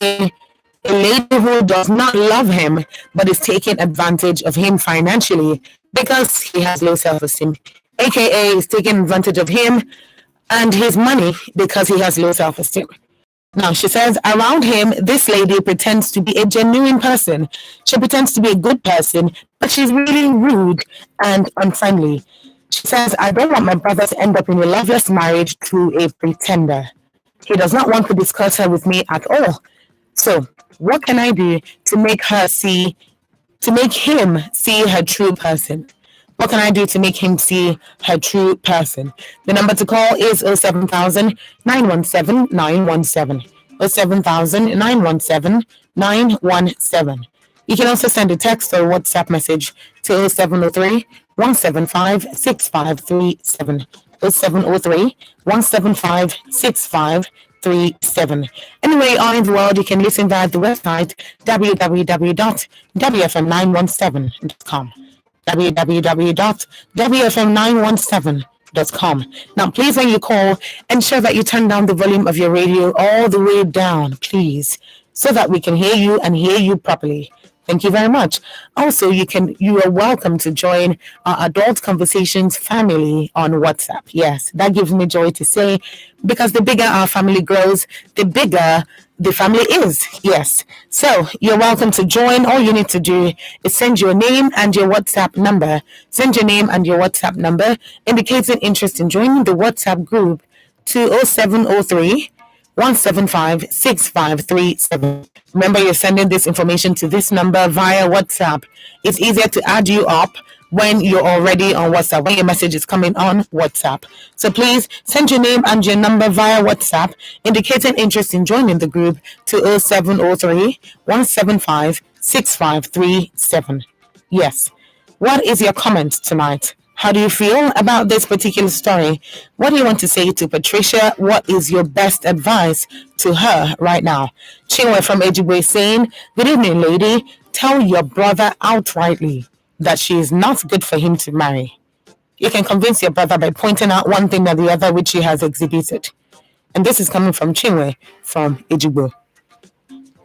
saying a lady who does not love him but is taking advantage of him financially because he has low self-esteem, aka is taking advantage of him and his money because he has low self-esteem. Now, she says, around him, this lady pretends to be a genuine person. She pretends to be a good person, but she's really rude and unfriendly. She says, I don't want my brother to end up in a loveless marriage to a pretender. He does not want to discuss her with me at all. So, what can I do to make him see her true person? What can I do to make him see her true person? The number to call is 07000 917 917. 07000 917 917. You can also send a text or WhatsApp message to 0703 175 6537. 0703 175 6537. Anywhere you are in the world, you can listen via the website www.wfm917.com. www.wfm917.com. Now, please, when you call, ensure that you turn down the volume of your radio all the way down, please, so that we can hear you and hear you properly. Thank you very much. Also, you are welcome to join our Adult Conversations family on WhatsApp. Yes, that gives me joy to say, because the bigger our family grows, the bigger the family is. Yes. So you're welcome to join. All you need to do is send your name and your WhatsApp number. Send your name and your WhatsApp number indicating interest in joining the WhatsApp group to 0703 175 6537. Remember, you're sending this information to this number via WhatsApp. It's easier to add you up when you're already on WhatsApp, when your message is coming on WhatsApp. So please send your name and your number via WhatsApp, indicating interest in joining the group to 0703 175 6537. Yes. What is your comment tonight? How do you feel about this particular story? What do you want to say to Patricia? What is your best advice to her right now? Chinwe from Ejigbo is saying, good evening, lady. Tell your brother outrightly that she is not good for him to marry. You can convince your brother by pointing out one thing or the other which he has exhibited. And this is coming from Chinwe from Ejigbo.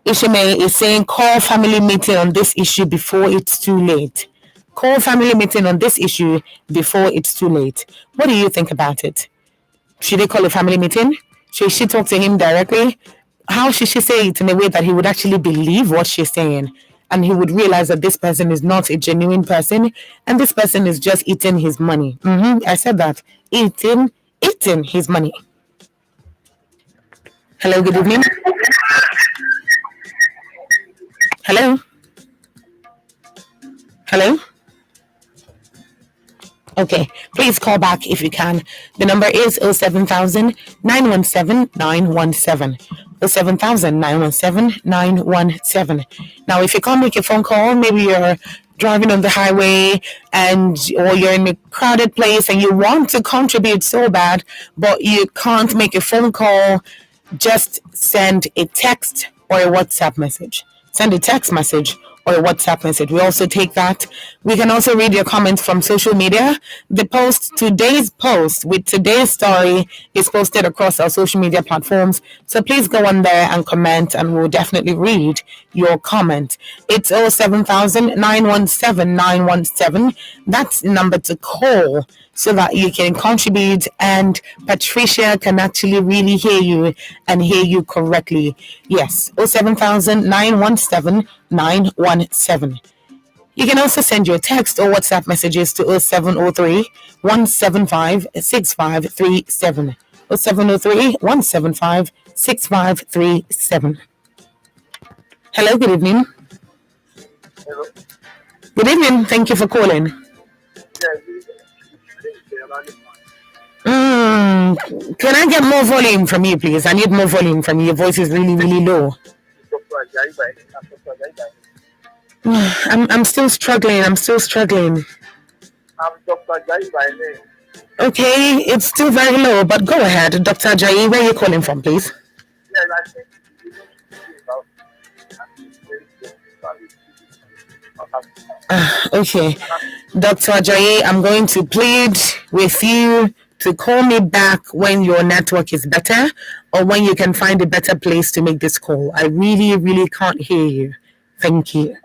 Ishime is saying, call family meeting on this issue before it's too late. Call family meeting on this issue before it's too late. What do you think about it? Should they call a family meeting? Should she talk to him directly? How should she say it in a way that he would actually believe what she's saying? And he would realize that this person is not a genuine person and this person is just eating his money. I said that. Eating his money. Hello, good evening. Hello? Hello? Okay, please call back if you can. The number is 07000 917 917. 07000 917 917. Now, if you can't make a phone call, maybe you're driving on the highway or you're in a crowded place and you want to contribute so bad, but you can't make a phone call, just send a text or a WhatsApp message. Send a text message or a WhatsApp message. We also take that. We can also read your comments from social media. Today's post with today's story is posted across our social media platforms. So please go on there and comment and we'll definitely read your comment. It's 07000 917 917. That's the number to call so that you can contribute and Patricia can actually really hear you and hear you correctly. Yes, 07000 917 917. You can also send your text or WhatsApp messages to 0703 175 6537. 0703 175 6537. Hello, good evening. Hello. Good evening. Thank you for calling. Can I get more volume from you, please? I need more volume from you. Your voice is really, really low. I'm still struggling. I'm Dr. Jai by name. Okay, it's still very low, but go ahead. Dr. Jai, where are you calling from, please? Yes, I think Okay, Dr. Ajayi, I'm going to plead with you to call me back when your network is better or when you can find a better place to make this call. I really, really can't hear you. Thank you.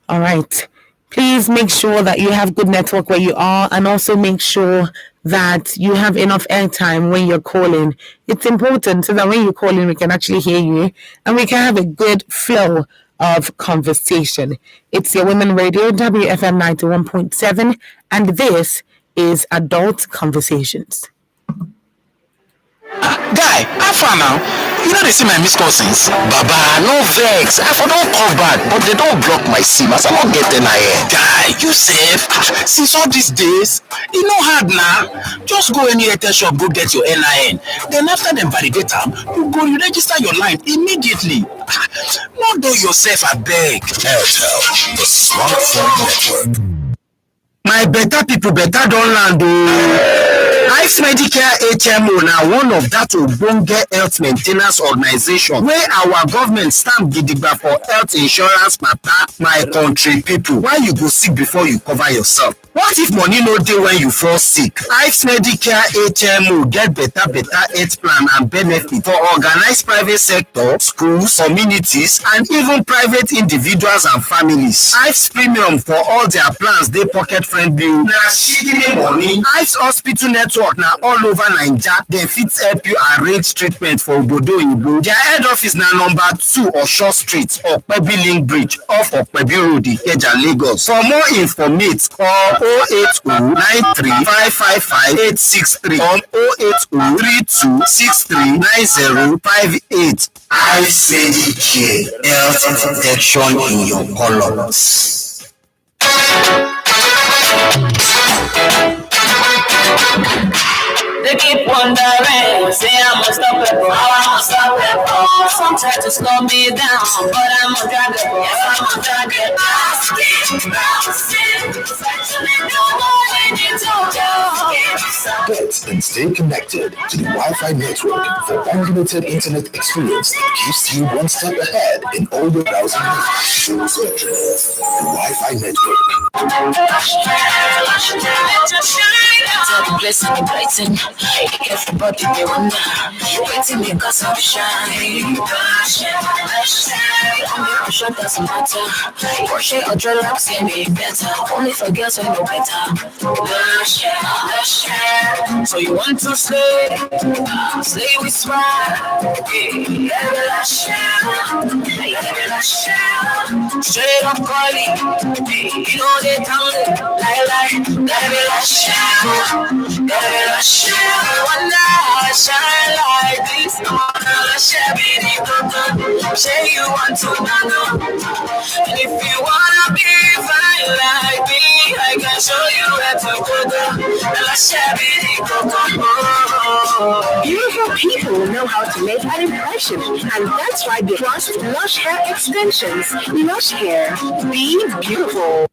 All right. Please make sure that you have good network where you are, and also make sure that you have enough airtime when you're calling. It's important so that when you call in, we can actually hear you and we can have a good flow of conversation. It's your Women Radio, WFM 91.7, and this is Adult Conversations. Guy, how far now? You know they see my missed call since. Baba, no vex. I for don't call back, but they don't block my SIM as I don't get NIN. Guy, you safe. Since all these days, you know hard now. Just go any Airtel shop, go get your NIN. Then after them validate them, you register your line immediately. Not do yourself a beg. Airtel, the smartphone network. My better people better don't land. Life Medicare HMO now one of that Ogbonge health maintenance organization where our government stamp gidigba for health insurance matter. My country people, why you go sick before you cover yourself? What if money no dey when you fall sick? Life Medicare HMO get better health plan and benefit for organized private sector, schools, communities, and even private individuals and families. Life's premium for all their plans dey pocket friendly. Na shikini money. Life's hospital network na all over Naija. Dem fit help you arrange treatment for obodo oyinbo. Their head office na number 2 Osho Street, Okpebi Link Bridge off Okpebi Road, Ikeja, Lagos. For more information, call 08093555863 or 08032639058. I say care, health protection in your colors. They keep wondering, say I'm unstoppable, how I'm unstoppable. Sometimes to slow me down, but I'm undraggable. Yes, I'm undraggable. Get and stay connected to the Wi-Fi network for unlimited internet experience that keeps you one step ahead in all your browsing needs. Spectrum, the Wi-Fi network. Everybody they wonder, waiting because of shine. Shine doesn't matter. Crochet or dreadlocks can be better. Only for girls who know better. So you want to slay with swag. Straight up calling. You know they tell me, lie. Gotta be lush. One night shine like this. Say you want to know. And if you wanna be fine like me, I can show you where to go. Beautiful people know how to make an impression, and that's why they trust Lush Hair Extensions. Lush Hair, be beautiful.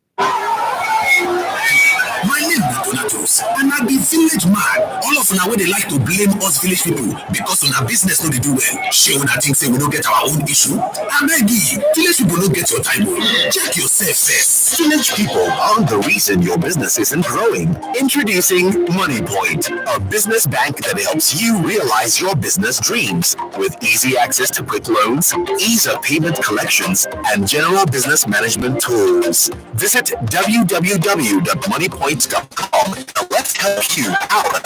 My name is Donatus, and I be village man. All of una wey dey like to blame us village people because una business no dey do well. Shey una think say we no get our own issue? Abeg, village people no get your time o. Check yourself first. Village people are the reason your business isn't growing. Introducing MoneyPoint, a business bank that helps you realize your business dreams with easy access to quick loans, ease of payment collections, and general business management tools. Visit www.moneypoint.com and let's help you power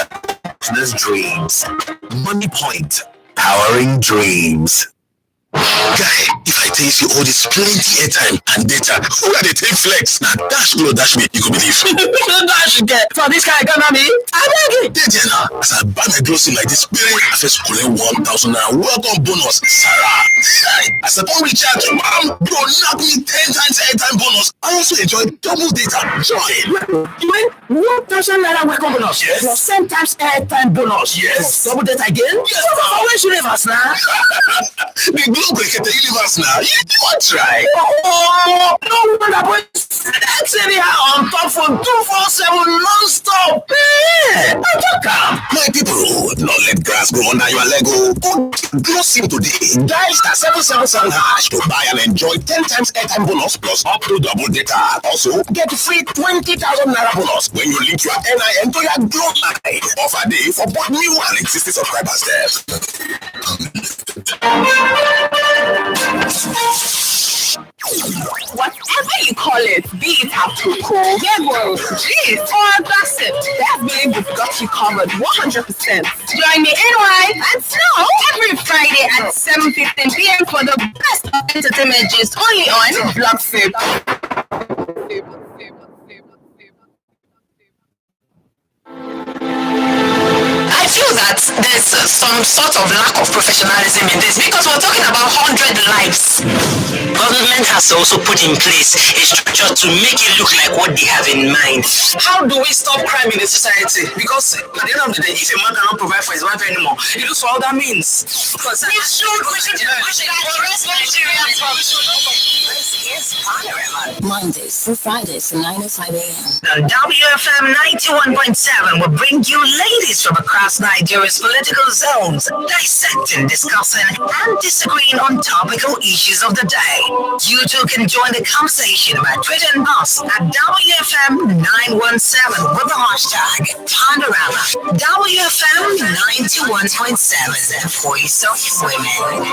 business dreams. MoneyPoint, powering dreams. Guy, if I tell you all this plenty airtime and data, who are they take flex? Now dash glow dash me, you go believe. Dash get for this guy economy. I beg it. Then now, as I buy my clothes like this, I first collect 1,000 naira welcome bonus. Sarah, as I don't recharge, mom, bro, knock me 10 times airtime bonus. I also enjoy double data. Join. You mean 1,000 naira welcome bonus? Yes. Plus 10 times airtime bonus. Yes. Plus double data again? Yes. Where should have us now? The look like the universe now. You want try? Oh, no wonder boy. That's anyhow on top for 247 non-stop. Yeah, I talk am. My people, not let grass grow under your Lego. Go sim today. Dial star 777 hash to buy and enjoy 10 times airtime bonus plus up to double data. Also, get free 20,000 naira bonus when you link your NIN to your Glow line. Offer day for both new and existing subscribers there. Whatever you call it, be it cool, game gist, or gossip, that believe we've got you covered 100%. Join me NY and Snow every Friday at 7:15 p.m. for the best of entertainment gist only on Block Sip. I feel that there's some sort of lack of professionalism in this because we're talking about 100 lives. Government has also put in place a structure to make it look like what they have in mind. How do we stop crime in the society? Because at the end of the day, if a man cannot provide for his wife anymore, he looks for other means. Because we should arrest Nigeria from. Mondays through Fridays from 9 to 5 a.m. The WFM 91.7 will bring you ladies from across Nigeria's political zones, dissecting, discussing, and disagreeing on topical issues of the day. You too can join the conversation by tweeting us at WFM 917 with the hashtag Panorama. WFM 91.7, Voice of Women.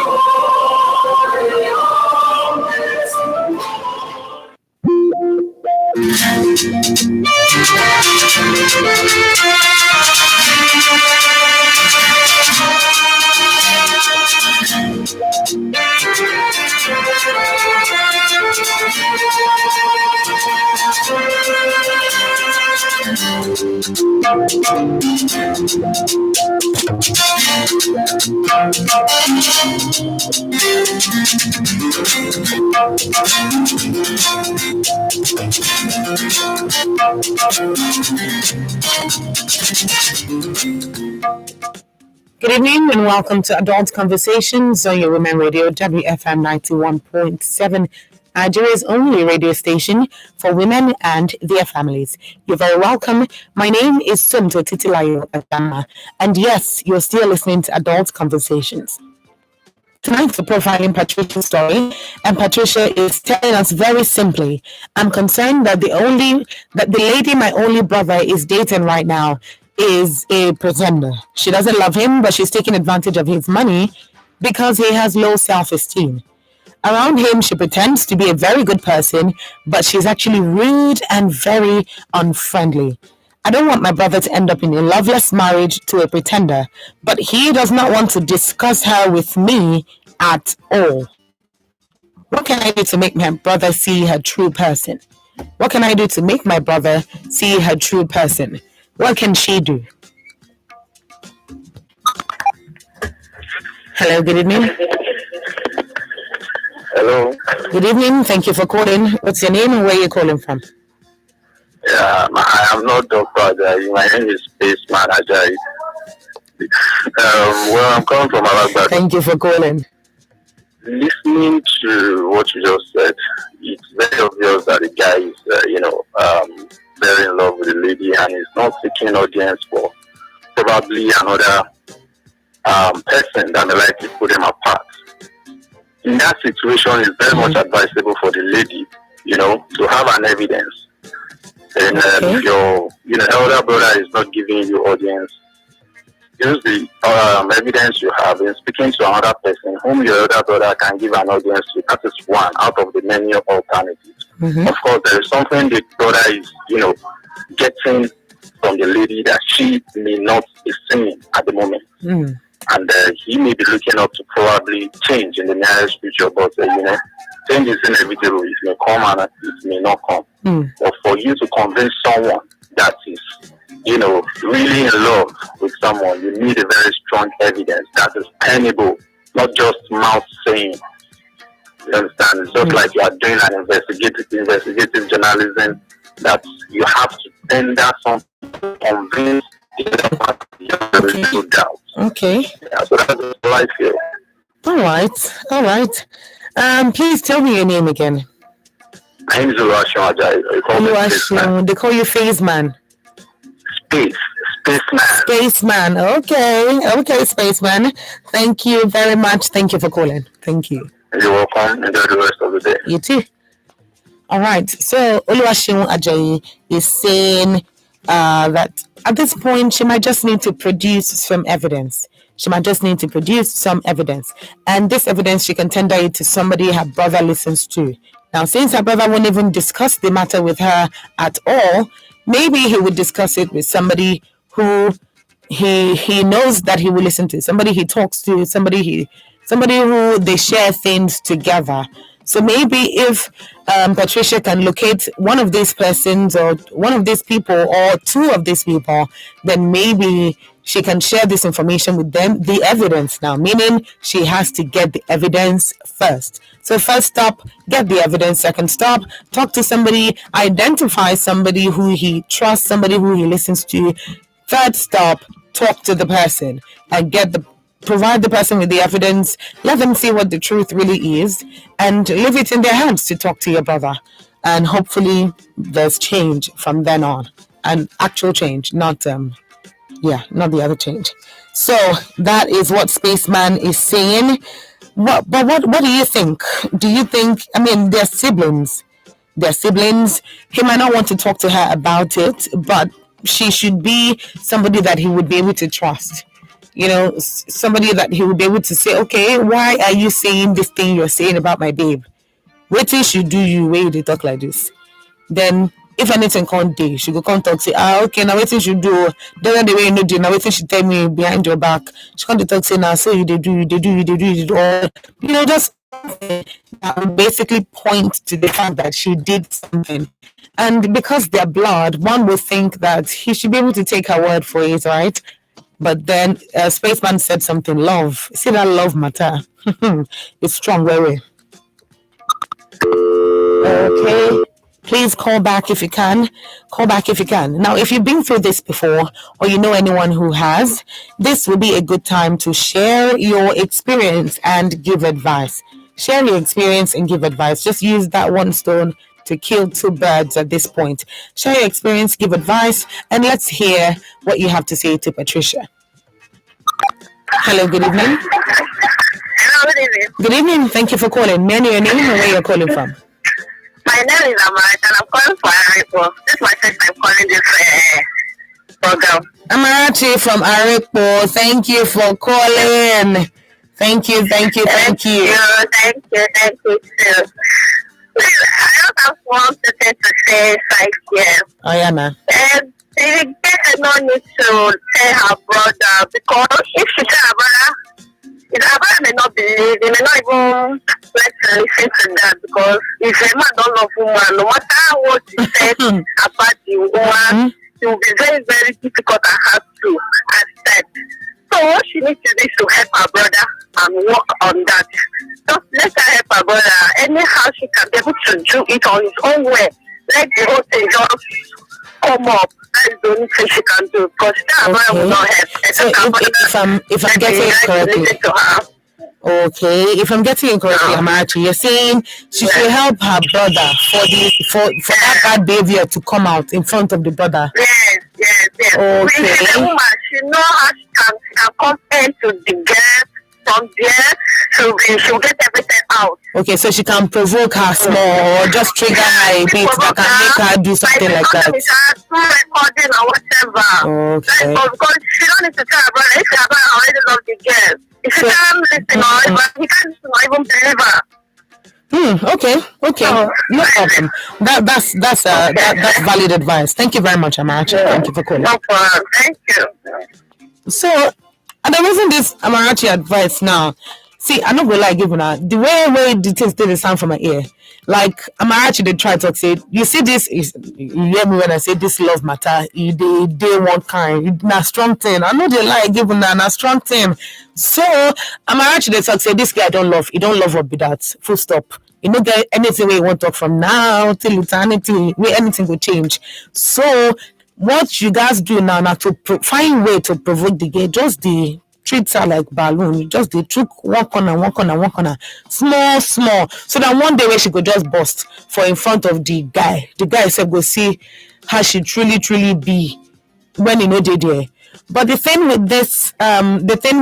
Good evening and welcome to Adult Conversations on your Women Radio WFM 91.7, Nigeria's only radio station for women and their families. You're very welcome. My name is Sumto Titilayo Adama, and yes, you're still listening to Adult Conversations. Tonight's the profiling Patricia's story, and Patricia is telling us very simply, I'm concerned that the lady my only brother is dating right now is a pretender. She doesn't love him, but she's taking advantage of his money because he has low self-esteem. Around him, she pretends to be a very good person, but she's actually rude and very unfriendly. I don't want my brother to end up in a loveless marriage to a pretender, but he does not want to discuss her with me at all. What can I do to make my brother see her true person? What can I do to make my brother see her true person? What can she do? Hello, good evening. Hello. Good evening. Thank you for calling. What's your name and where are you calling from? Yeah, I am not Dr. Ajayi. My name is Spaceman Ajayi. Well, I'm coming from Alagba. Thank you for calling. Listening to what you just said, it's very obvious that the guy is, very in love with the lady and is not seeking audience for probably another person that may likely put them apart. In that situation, it's very much advisable for the lady, to have an evidence. And if your elder brother is not giving you audience, use the evidence you have in speaking to another person whom your elder brother can give an audience to. That is one out of the many alternatives. Mm-hmm. Of course, there is something the brother is, getting from the lady that she may not be seeing at the moment. Mm. And he may be looking up to probably change in the nearest future, but change is inevitable. It may come and it may not come. Mm. But for you to convince someone that is, really in love with someone, you need a very strong evidence that is tenable, not just mouth saying. You understand? It's just like you are doing an investigative journalism that you have to tender something to convince the other party. There is no doubt. Okay. Yeah, so that's what I feel. All right. All right. Please tell me your name again. My name is Oluwaseun Ajayi. You call me Spaceman. Oluwaseun. They call you Phase Man. Space. Spaceman. Spaceman. Okay. Okay, Spaceman. Thank you very much. Thank you for calling. Thank you. You're welcome. Enjoy the rest of the day. You too. All right. So Oluwaseun Ajayi is saying that at this point she might just need to produce some evidence. She might just need to produce some evidence. And this evidence, she can tender it to somebody her brother listens to. Now, since her brother won't even discuss the matter with her at all, maybe he would discuss it with somebody who he knows that he will listen to, somebody he talks to, somebody who they share things together. So maybe if Patricia can locate one of these persons or one of these people or two of these people, then maybe she can share this information with them. The evidence now, meaning she has to get the evidence first. So first stop, get the evidence. Second stop, talk to somebody, identify somebody who he trusts, somebody who he listens to. Third stop, talk to the person and provide the person with the evidence, let them see what the truth really is, and leave it in their hands to talk to your brother. And hopefully there's change from then on. An actual change, not not the other change. So that is what Spaceman is saying. What do you think? Do you think, I mean, they're siblings. They're siblings. He might not want to talk to her about it, but she should be somebody that he would be able to trust. You know, somebody that he would be able to say, okay, why are you saying this thing you're saying about my babe? Waiting should do you way they talk like this. Then if anything can't do, she go come talk say, okay, now waiting should do. Then the way you know do, now waiting she tell me behind your back. She come to talk say now, so you do all, just that would basically point to the fact that she did something. And because they're blood, one would think that he should be able to take her word for it, right? But then Spaceman said something, love. See that love matter? It's strong, very. Okay. Please call back if you can. Call back if you can. Now, if you've been through this before or you know anyone who has, this will be a good time to share your experience and give advice. Share your experience and give advice. Just use that one stone to kill two birds at this point. Share your experience, give advice, and let's hear what you have to say to Patricia. Hello, good evening. Hello, good evening. Good evening. Thank you for calling. May I know your name and where you're calling from? My name is Amarat and I'm calling for Arepo. This is my first time calling this program. Amarachi from Arepo. Thank you for calling. Thank you. Thank you too. I don't have one thing to say right here. Oh, yeah, man. And the girl no need to tell her brother because if she tell her brother, her brother may not believe, he may not even like to listen to that because if a man don't love woman, no matter what he said about the woman, it will be very, very difficult and hard to accept. So what she needs to do is to help her brother and work on that. Just let her help her brother. Anyhow she can be able to do it on his own way. Let the whole thing just come up. That is the only thing she can do. Because her brother will not help. So if I'm getting it correctly. Okay, if I'm getting it correctly, Amarachi, you're saying she should help her brother for that bad behavior to come out in front of the brother. Yes. Okay. She's a woman. She knows how she can come into the girl from there. She'll get everything out. Okay, so she can provoke her small or just trigger her a bit that can make her do something like that. Recording or whatever. Okay. Because she don't need to tell her brother if her brother already loves the girl. If she can't listen or he can't even believe her. Okay. No problem. That's valid advice. Thank you very much, Amarachi. Thank you for calling. No problem. Thank you. So, and there wasn't this Amarachi advice now. See, I'm not gonna lie, giving her the way the things did sound from my ear. Like Amarachi, they try to say, you see, this is, you hear me when I say this love matter. They one kind, na strong thing. I know they lie, giving her na strong thing. So Amarachi, they talk say this guy don't love. He don't love what be that. Full stop. You know, get anything we want to talk from now till eternity, where anything will change. So what you guys do now to find way to provoke the gay, just the treats her like balloon. You just they took one corner, small, so that one day where she could just bust for in front of the guy. The guy said go see how she truly be when they there. But the thing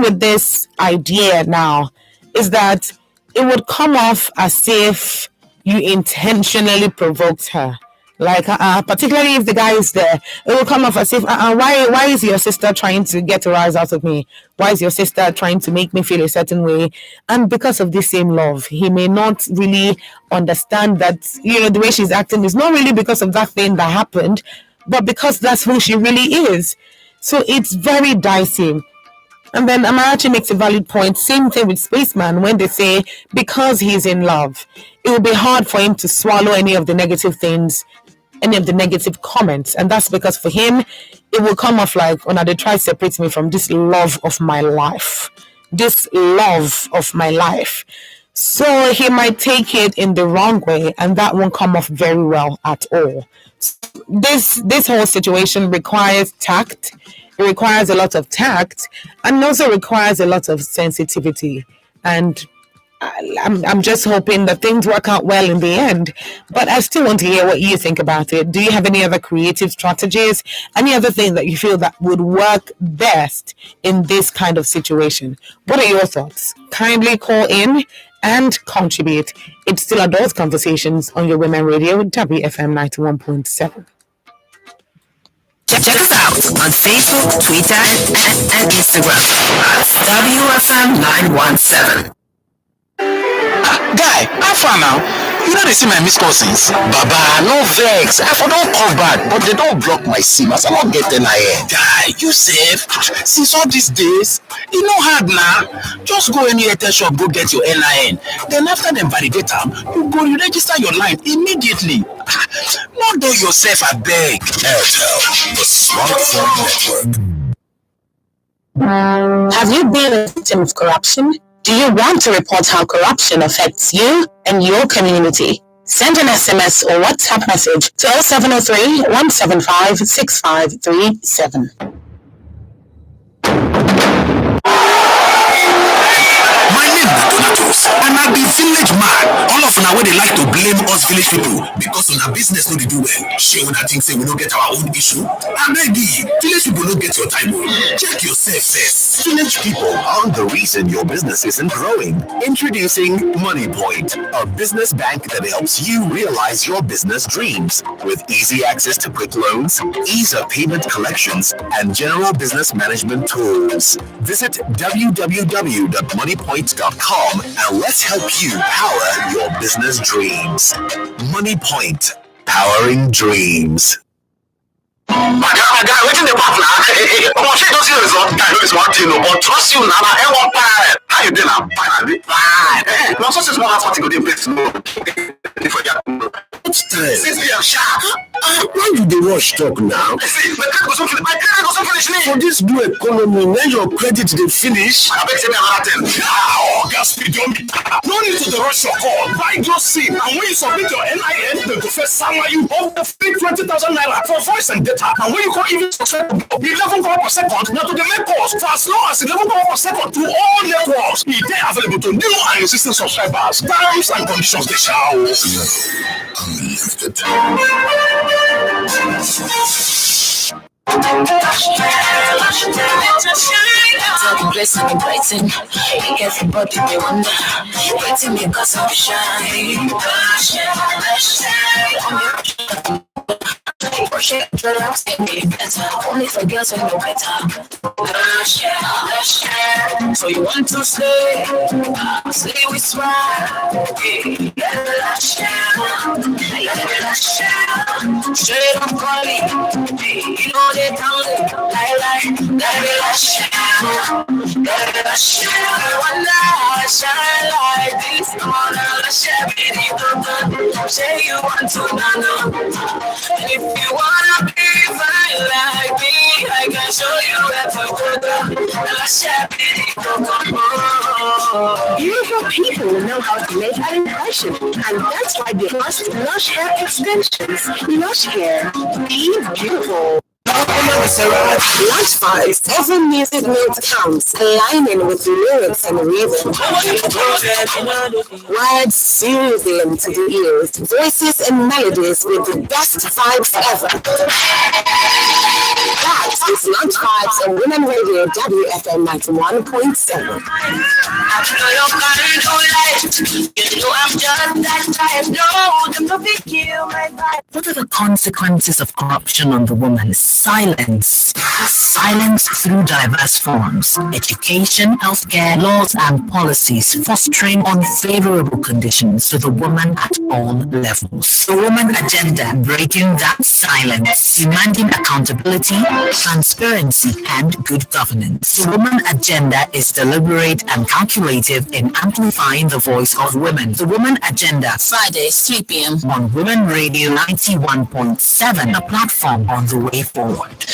with this idea now is that it would come off as if you intentionally provoked her. Like, particularly if the guy is there, it will come off as if, why is your sister trying to get a rise out of me? Why is your sister trying to make me feel a certain way? And because of this same love, he may not really understand that, the way she's acting is not really because of that thing that happened, but because that's who she really is. So it's very dicey. And then Amarachi makes a valid point. Same thing with Spaceman when they say because he's in love, it will be hard for him to swallow any of the negative things, any of the negative comments. And that's because for him, it will come off like, oh, now they try to separate me from this love of my life. This love of my life. So he might take it in the wrong way, and that won't come off very well at all. This whole situation requires tact. It requires a lot of tact, and also requires a lot of sensitivity. And I'm just hoping that things work out well in the end. But I still want to hear what you think about it. Do you have any other creative strategies? Any other thing that you feel that would work best in this kind of situation? What are your thoughts? Kindly call in and contribute. It's still Adult Conversations on your Women Radio, WFM 91.7. Check us out on Facebook, Twitter, and Instagram at WFM 917. Guy, how far now? They see my missed call since. Baba, no vex. I for don't call back, but they don't block my SIM as I don't get NIN. Guy, you safe. Since all these days, it no hard now. Just go any Airtel shop, go get your NIN. Then after them validate them, you go register your line immediately. Not do yourself a beg. Airtel, the smartphone network. Have you been a victim of corruption? Do you want to report how corruption affects you and your community? Send an SMS or WhatsApp message to 0703 175 6537. And I be village man. All of una where they like to blame us village people because on our business no they do well. She una think say we don't get our own issue. I beg you, village people don't get your time. Check yourself first. Village people are the reason your business isn't growing. Introducing Money Point, a business bank that helps you realize your business dreams with easy access to quick loans, ease of payment collections, and general business management tools. Visit www.moneypoint.com and let's help you power your business dreams. Money Point, powering dreams. My guy, waiting the partner. Oh, she don't see the result. I know it's one thing, but trust you, Nana. I want fire. How you doing? I'm fine. Fine. No, so since one has to go to place. What's time? Since we are sharp. Why do they rush talk now? See, my credit goes on finish me. For this new economy, when your credit they finish. I beg say me another thing. Now, gas we don't be. No need to rush your call. Buy just SIM, and when you submit your NIN, they go first salary you over 20,000 naira for voice and data. And when you call even 11 calls per second, now to the main calls for as low as 11 calls per second to all networks. It is available to new and existing subscribers. Terms and conditions they shall. Unlimited. Blessing, everybody may wonder, waiting me cause I'm shine. Only for girls when no better. So you want to stay with smile. Straight up calling. You know they down Wonder how I shine like this. Say you want to know. If you wanna be fine like me, I can show you where to go. Beautiful people know how to make an impression, and that's why they must Lush Hair Extensions. Lush Hair, be beautiful. Lunch vibes, every music note counts, aligning with lyrics and rhythm. Words soothing to the ears, voices and melodies with the best vibes ever. That is Lunch Vibes on Women Radio WFM 91.7. What are the consequences of corruption on the woman? Silence. Silence through diverse forms. Education, healthcare, laws and policies fostering unfavorable conditions to the woman at all levels. The woman agenda, breaking that silence, demanding accountability, transparency and good governance. The woman agenda is deliberate and calculative in amplifying the voice of women. The woman agenda, Fridays 3 p.m. on Women Radio 91.7, a platform on the way forward.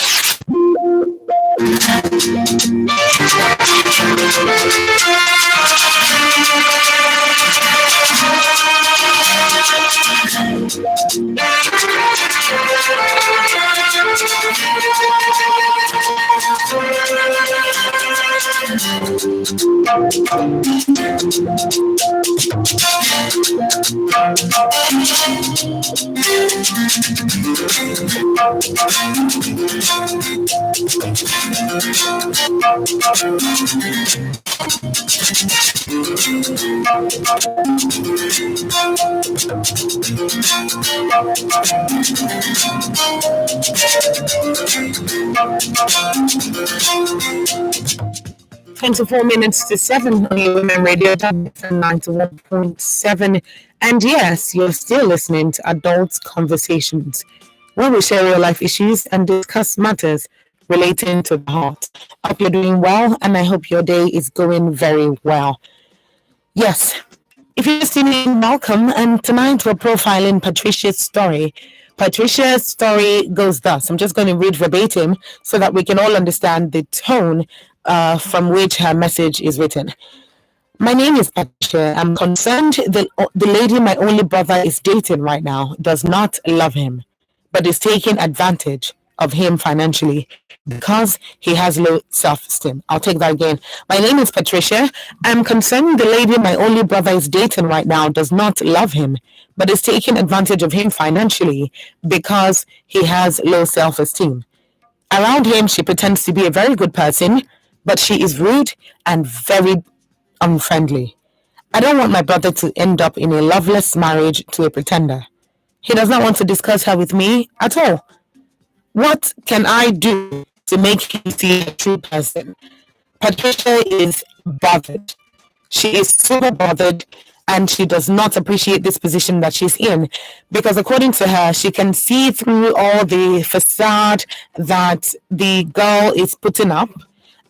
24 minutes to 7 on your Women Radio 91.7. And yes, you're still listening to Adult Conversations, where we share real life issues and discuss matters relating to the heart. I hope you're doing well, and I hope your day is going very well. Yes, if you're just tuning in, welcome. And tonight we're profiling Patricia's story. Patricia's story goes thus. I'm just going to read verbatim so that we can all understand the tone from which her message is written. My name is Patricia. I'm concerned that the lady my only brother is dating right now does not love him, but is taking advantage of him financially because he has low self-esteem. I'll take that again. My name is Patricia. I'm concerned the lady my only brother is dating right now does not love him, but is taking advantage of him financially because he has low self-esteem. Around him, she pretends to be a very good person, but she is rude and very unfriendly. I don't want my brother to end up in a loveless marriage to a pretender. He does not want to discuss her with me at all. What can I do to make him see a true person? Patricia is bothered. She is super bothered, and she does not appreciate this position that she's in because, according to her, she can see through all the facade that the girl is putting up.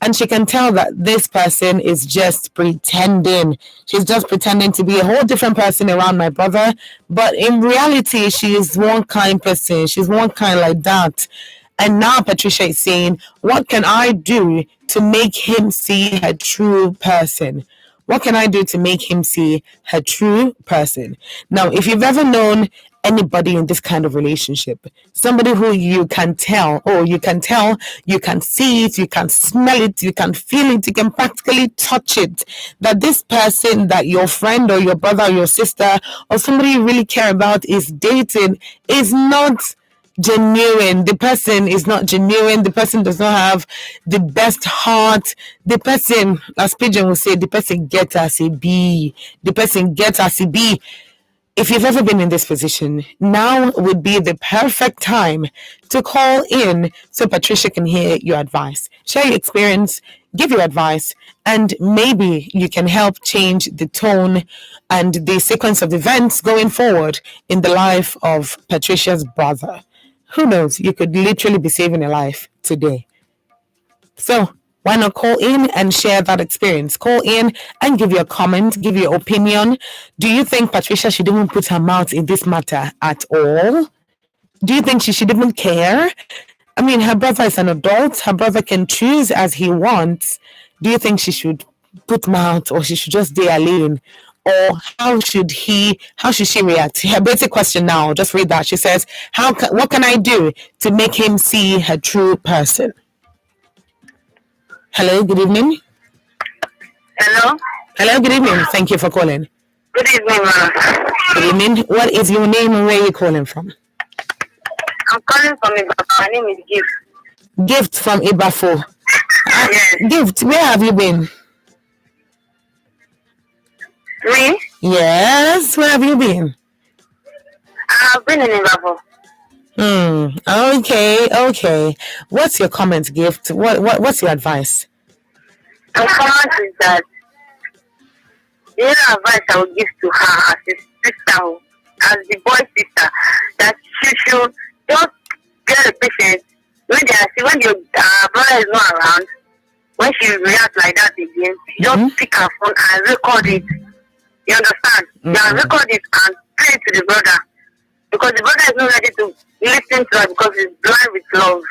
And she can tell that this person is just pretending. She's just pretending to be a whole different person around my brother. But in reality, she is one kind person. She's one kind like that. And now Patricia is saying, what can I do to make him see her true person? What can I do to make him see her true person? Now, if you've ever known anybody in this kind of relationship, somebody who you can tell, you can see it, you can smell it, you can feel it, you can practically touch it, that this person that your friend or your brother or your sister or somebody you really care about is dating is not genuine. The person is not genuine. The person does not have the best heart. The person, as Pigeon will say, the person gets as a B. The person gets as a B. If you've ever been in this position, now would be the perfect time to call in so Patricia can hear your advice. Share your experience, give your advice, and maybe you can help change the tone and the sequence of events going forward in the life of Patricia's brother. Who knows? You could literally be saving a life today. So why not call in and share that experience? Call in and give your comment, give your opinion. Do you think Patricia should even put her mouth in this matter at all? Do you think she should even care? I mean, her brother is an adult. Her brother can choose as he wants. Do you think she should put mouth or she should just stay alone? or how should she react? Her basic question now, just read that. She says, what can I do to make him see her true person? Hello, good evening. Hello. Hello, good evening. Thank you for calling. Good evening, ma'am. Good evening. What is your name and where are you calling from? I'm calling from Ibafo. My name is Gift. Gift from Ibafo. Yes. Gift, where have you been? Me? Yes, where have you been? I've been in Ibafo. Okay. What's your comment, Gift? What's your advice? My comment is that the only advice I would give to her as his sister, as the boy's sister, that she should just get a patient when your brother is not around. When she reacts like that again, just pick her phone and record it. You understand? You record it and play it to the brother, because the brother is not ready to listen to her because he's blind with love.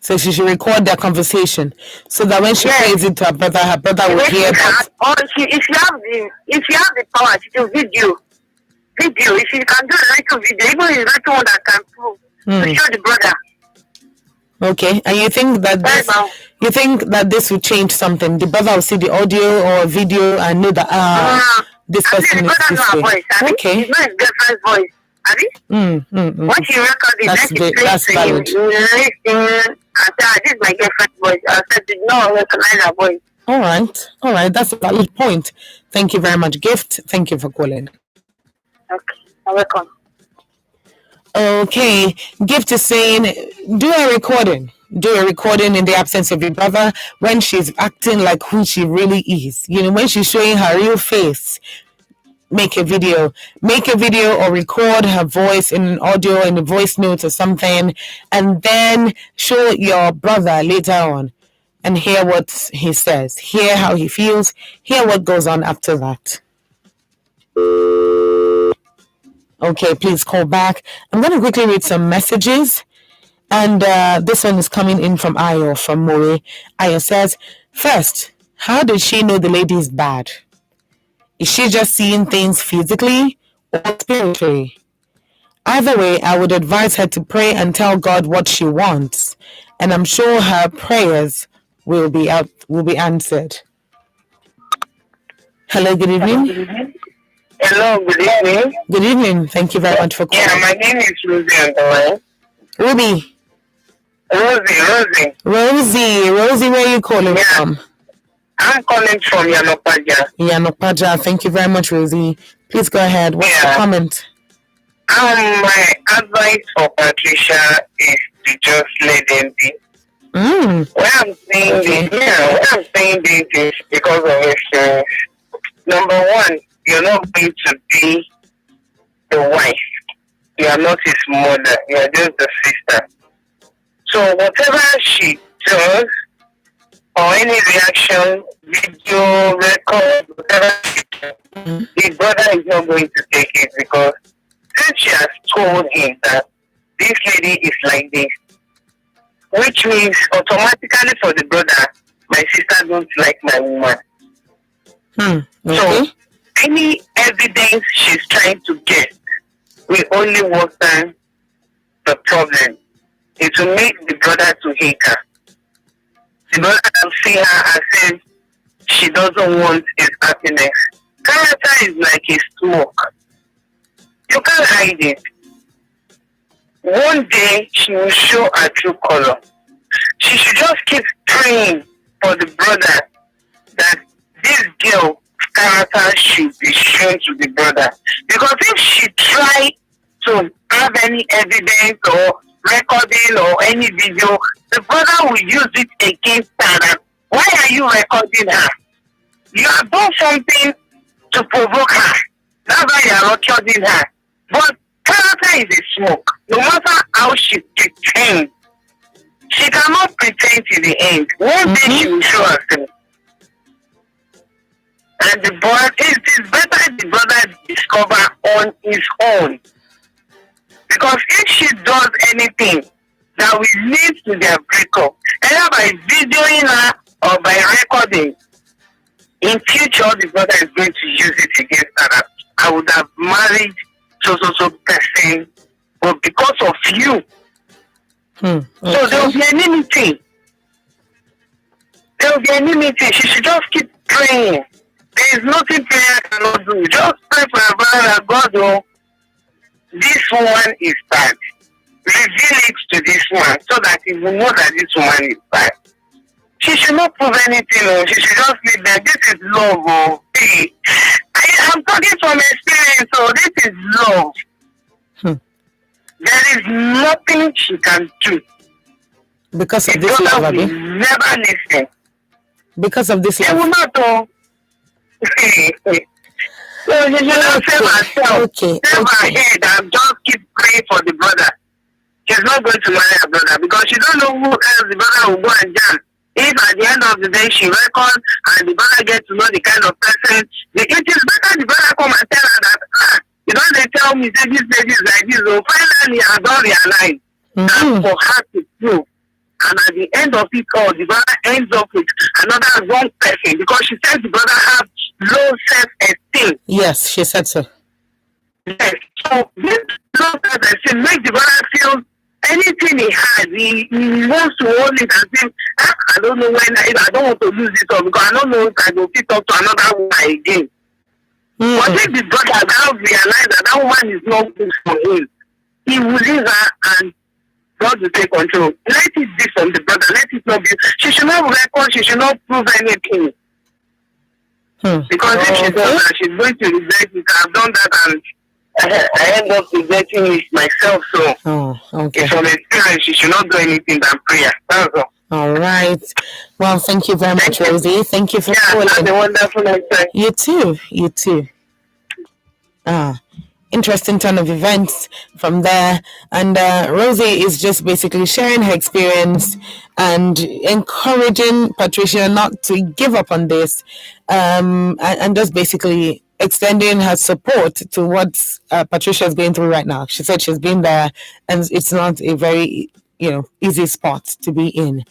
So she should record their conversation so that when she plays it to her brother will hear that. Or if you have the power, she can video. If she can do a little video, even the little one that can prove to show the brother. Okay, and you think that this will change something? The brother will see the audio or video and know that this person is this way. Voice, okay, it's not his girlfriend's voice. Once you record it, then she plays to him, listen, and say, this is my girlfriend's voice. I said, no, recognize her voice. All right, that's a valid point. Thank you very much, Gift. Thank you for calling. Okay, you're welcome. Okay, Gift is saying, do a recording in the absence of your brother when she's acting like who she really is. When she's showing her real face. Make a video or record her voice in an audio, in a voice note or something, and then show your brother later on and hear what he says, hear how he feels, hear what goes on after that. Okay, please call back. I'm going to quickly read some messages. And this one is coming in from Ayo from Moe. Ayo says, first, how does she know the lady is bad? Is she just seeing things physically or spiritually? Either way, I would advise her to pray and tell God what she wants. And I'm sure her prayers will be answered. Hello, good evening. Hello, good evening. Good evening. Thank you very much for calling. Yeah, my name is Rosie. Ruby. Rosie, where are you calling from? I'm calling from Yanokpaja. Thank you very much, Rosie. Please go ahead. What's your comment? My advice for Patricia is to just let them be. When I'm saying this is because of experience. Number one, you're not going to be the wife. You are not his mother. You are just the sister. So whatever she does, or any reaction, video, record, whatever she does, the brother is not going to take it, because since she has told him that this lady is like this, which means automatically for the brother, my sister don't like my woman. Okay. So any evidence she's trying to get will only worsen the problem. It will make the brother to hate her. The brother will see her as if she doesn't want his happiness. Character is like a smoke. You can't hide it. One day she will show her true color. She should just keep praying for the brother that this girl's character should be shown to the brother. Because if she tries to have any evidence or recording or any video, the brother will use it against her. Why are you recording her? You have done something to provoke her. That's why you are recording her. But character is a smoke. No matter how she pretends, she cannot pretend to the end. One day she will show herself. And the boy, it is better the brother discover on his own. Because if she does anything that will lead to their breakup, either by videoing her or by recording, in future the brother is going to use it against her. That I would have married so person, but because of you. Okay. So there will be enmity. There will be enmity. She should just keep praying. There is nothing prayer cannot do. Just pray for her brother that God will. This woman is bad. Reveal it to this woman so that he will know that this woman is bad. She should not prove anything. Oh. She should just leave that. This is love. Oh. Hey, I'm talking from experience. So this is love. There is nothing she can do. Because of this love, will never listen. Because of this love. They will not. Oh. So she should not save herself. Save her head and just keep praying for the brother. She's not going to marry her brother because she don't know who else the brother will go and jam. If at the end of the day she reckons and the brother gets to know the kind of person, it is better the brother come and tell her that, you know, they tell me say this lady is like this. So finally I don't realize that's for her to do. And at the end of it all, the brother ends up with another wrong person because she said the brother has low self-esteem. Yes, she said so. Yes. So this low self-esteem makes the brother feel anything he has, he wants to hold it and say, I don't know when, I don't want to lose this one because I don't know if I will fit up to another woman again. But if the brother now realize that woman is not good for him, he will leave her and God will take control. Let it be from the brother, let it not be. She should not record, she should not prove anything. Because if she does that, she's going to regret it. I've done that and I end up regretting it myself. So from experience, she should not do anything than prayer. That's all. All right. Well, thank you very much, Rosie. Thank you for calling. Have a wonderful night. You too. You too. Interesting turn of events from there. And Rosie is just basically sharing her experience and encouraging Patricia not to give up on this, and just basically extending her support to what Patricia is going through right now. She said she's been there and it's not a very, easy spot to be in.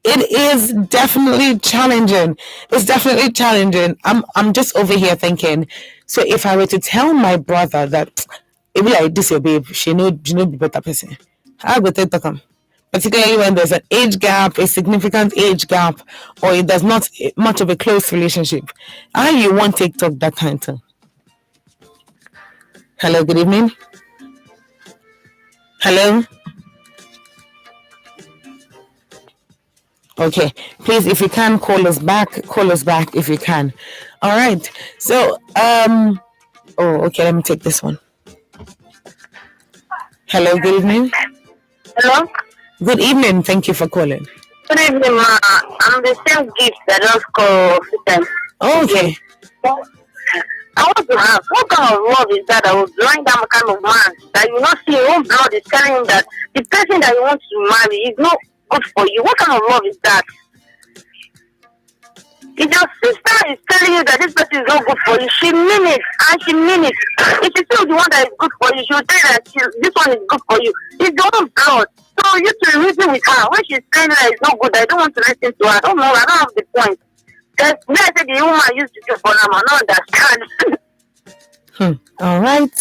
It is definitely challenging. It's definitely challenging. I'm just over here thinking, so if I were to tell my brother that it be like this your babe, she know be better person, how would they come? Particularly when there's an age gap, a significant age gap, or it does not much of a close relationship. How you want TikTok that kind of thing? Hello, good evening. Hello. Okay, please, if you can, call us back if you can. All right. So, okay, let me take this one. Hello, good evening. Hello. Good evening. Thank you for calling. Good evening, ma. I'm the same gift that just called. Okay. I want to ask, what kind of love is that will blind that kind of man that you not see your own blood is telling him that the person that you want to marry is not good for you? What kind of love is that? If your sister is telling you that this person is not good for you, she means it, and she means it. If she feels the one that is good for you, she will tell you that this one is good for you. It's your own blood. So you to reason with her. When she's saying that it's not good, I don't want to listen to her. I don't know. I don't have the point. Because when I said the woman used to do for them, I don't understand. All right.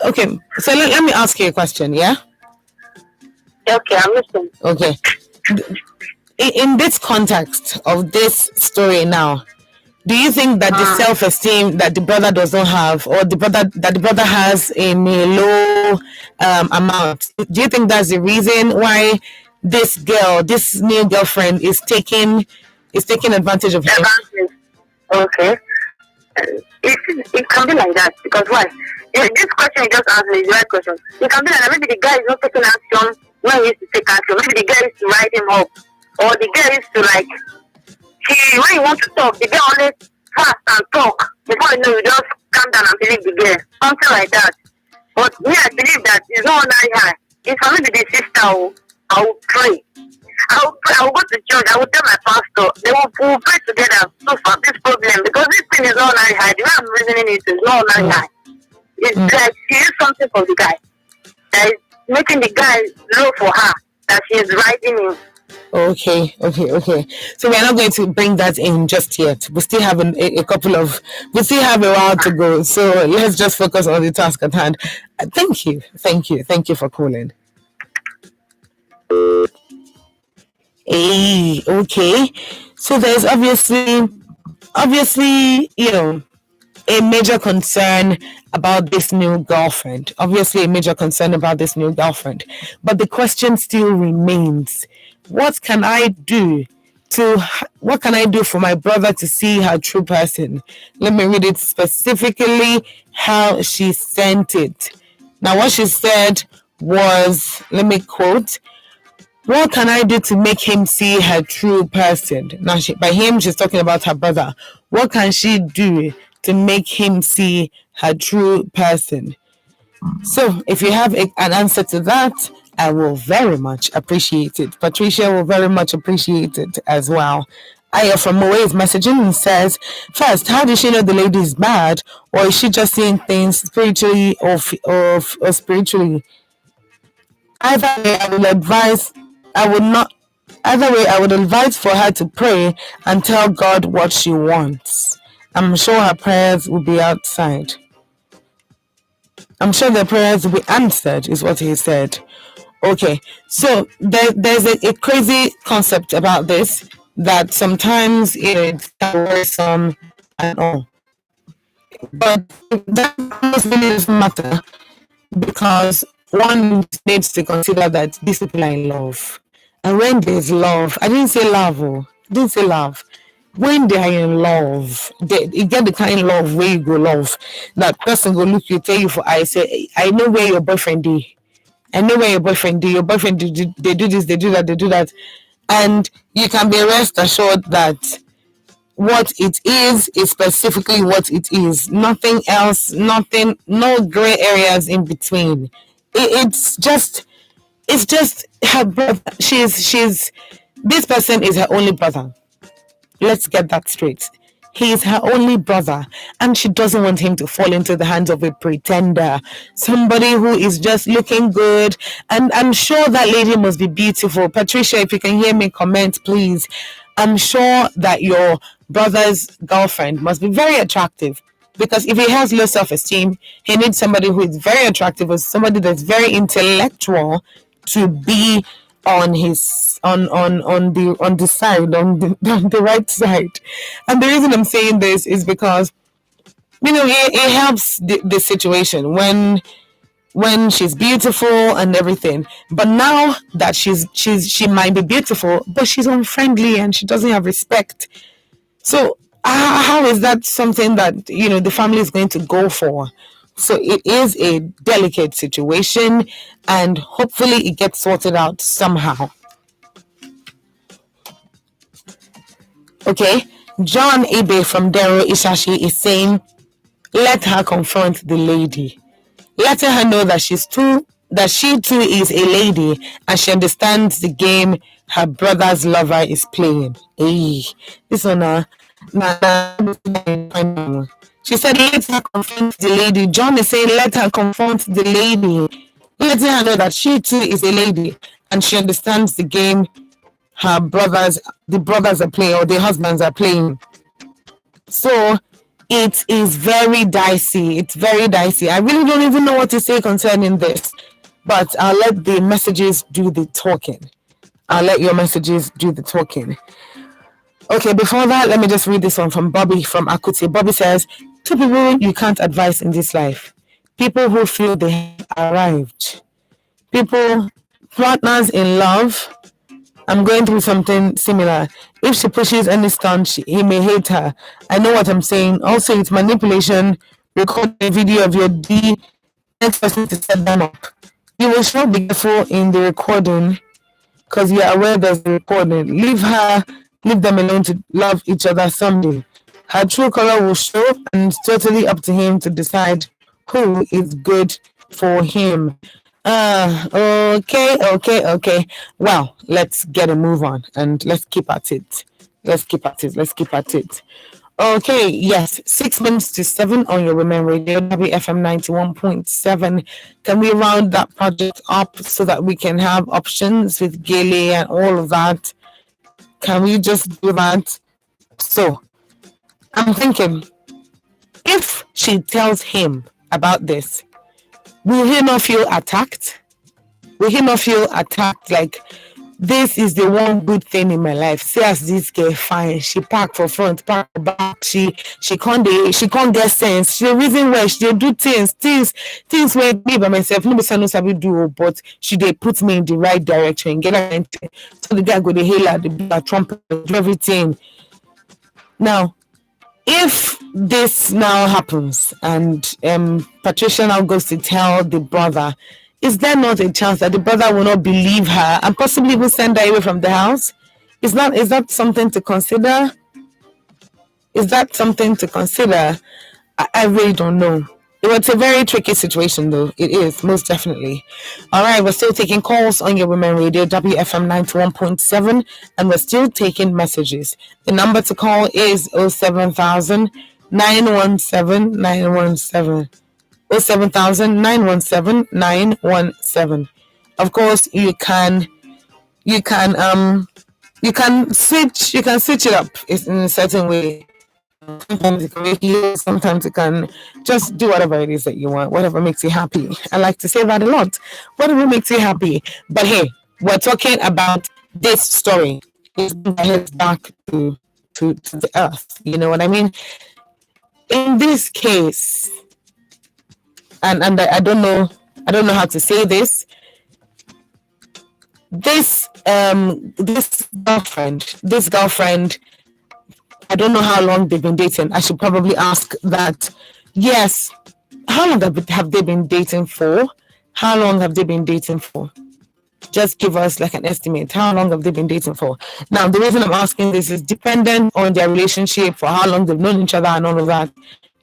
Okay. So let me ask you a question, yeah? Okay, I'm listening. Okay. In this context of this story now, do you think that the self-esteem that the brother does not have, or the brother has in a low amount, do you think that's the reason why this new girlfriend is taking advantage of him? Okay. It can be like that because why? This question you just asked me is the right question. It can be like that. Maybe the guy is not taking action when he used to take action. Maybe the guy used to write him up, or the guy used to when you want to talk, the guy always fast and talk. Before you know, you just calm down and believe the girl. Something like that. But me, I believe that it's not ordinary high. If I maybe the sister, I will pray. I will go to church. I will tell my pastor. They will pray together to solve this problem because this thing is not ordinary high. The way I'm reasoning it is not ordinary high. It's like she is something for the guy that is making the guy low for her that she is writing him. Okay. So we're not going to bring that in just yet. We still have we still have a while to go. So let's just focus on the task at hand. Thank you for calling. Okay. So there's obviously, a major concern about this new girlfriend. Obviously, a major concern about this new girlfriend. But the question still remains: what can I do what can I do for my brother to see her true person? Let me read it specifically how she sent it. Now, what she said was, let me quote, what can I do to make him see her true person? Now, by him, she's talking about her brother. What can she do to make him see her true person? So, if you have an answer to that, I will very much appreciate it. Patricia will very much appreciate it as well. Aya from Moe is messaging and says, first, how does she know the lady is bad? Or is she just seeing things spiritually or spiritually? Either way, I would not, either way, I would advise for her to pray and tell God what she wants. I'm sure her prayers will be outside. I'm sure the prayers will be answered, is what he said. Okay, so there's a crazy concept about this that sometimes it's worrisome and all. But that really doesn't matter because one needs to consider that these people are in love. And when there's love, I didn't say love, I didn't say love. When they are in love, you get the kind of love where you go love. That person go look you, tell you for I say, I know where your boyfriend is. I know where your boyfriend is. Your boyfriend, they do this, they do that, they do that. And you can be rest assured that what it is specifically what it is. Nothing else, no gray areas in between. It's just her brother. This person is her only brother. Let's get that straight. He is her only brother, and she doesn't want him to fall into the hands of a pretender, somebody who is just looking good. And I'm sure that lady must be beautiful. Patricia, if you can hear me, comment, please. I'm sure that your brother's girlfriend must be very attractive, because if he has low self-esteem, he needs somebody who is very attractive, or somebody that's very intellectual to be on his on the side, on the right side. And the reason I'm saying this is because it helps the situation when she's beautiful and everything. But now that she might be beautiful, but she's unfriendly and she doesn't have respect. So how is that something that the family is going to go for? So it is a delicate situation, and hopefully it gets sorted out somehow. Okay, John Ibe from Dero Ishashi is saying, let her confront the lady. Letting her know that she too is a lady and she understands the game her brother's lover is playing. Hey, this one, she said, let her confront the lady. John is saying, let her confront the lady. Letting her know that she too is a lady and she understands the game the brothers are playing, or the husbands are playing. So it is very dicey. It's very dicey. I really don't even know what to say concerning this, but I'll let the messages do the talking. I'll let your messages do the talking. Okay, before that, let me just read this one from Bobby from Akuti. Bobby says, two people you can't advise in this life. People who feel they have arrived. Partners in love. I'm going through something similar. If she pushes any stunt, he may hate her. I know what I'm saying. Also, it's manipulation. Record a video of your next person to set them up. You will sure be careful in the recording because you are aware there's a recording. Leave them alone to love each other someday. Her true color will show, and it's totally up to him to decide who is good for him. Okay. Well, let's get a move on and let's keep at it. Okay, yes, 6 minutes to 7 on your Women Radio, WFM 91.7. Can we round that project up so that we can have options with Gaily and all of that? Can we just do that? So I'm thinking, if she tells him about this, will he not feel attacked? Will he not feel attacked? Like, this is the one good thing in my life. See as this girl fine. She park for front, park for back. She can't get sense. She the reason why she dey do things where me by myself. No be say no sabi do, but she dey put me in the right direction. Get her. So the guy go the hail her, the trumpet, do everything. Now, if this now happens and Patricia now goes to tell the brother, is there not a chance that the brother will not believe her and possibly even send her away from the house? Is that something to consider? Is that something to consider? I really don't know. It's a very tricky situation, though. It is, most definitely. All right, we're still taking calls on your Women Radio, WFM 91.7, and we're still taking messages. The number to call is 07000 917 917. 07000 917. Of course, you can switch it up in a certain way. Sometimes it can make you, sometimes it can just do whatever it is that you want, whatever makes you happy. I like to say that a lot. Whatever makes you happy. But hey, we're talking about this story. It's back to the earth. You know what I mean? In this case, and I don't know how to say this. This girlfriend, I don't know how long they've been dating. I should probably ask that. Yes, how long have they been dating for? How long have they been dating for? Just give us like an estimate. How long have they been dating for? Now, the reason I'm asking this is dependent on their relationship, for how long they've known each other and all of that.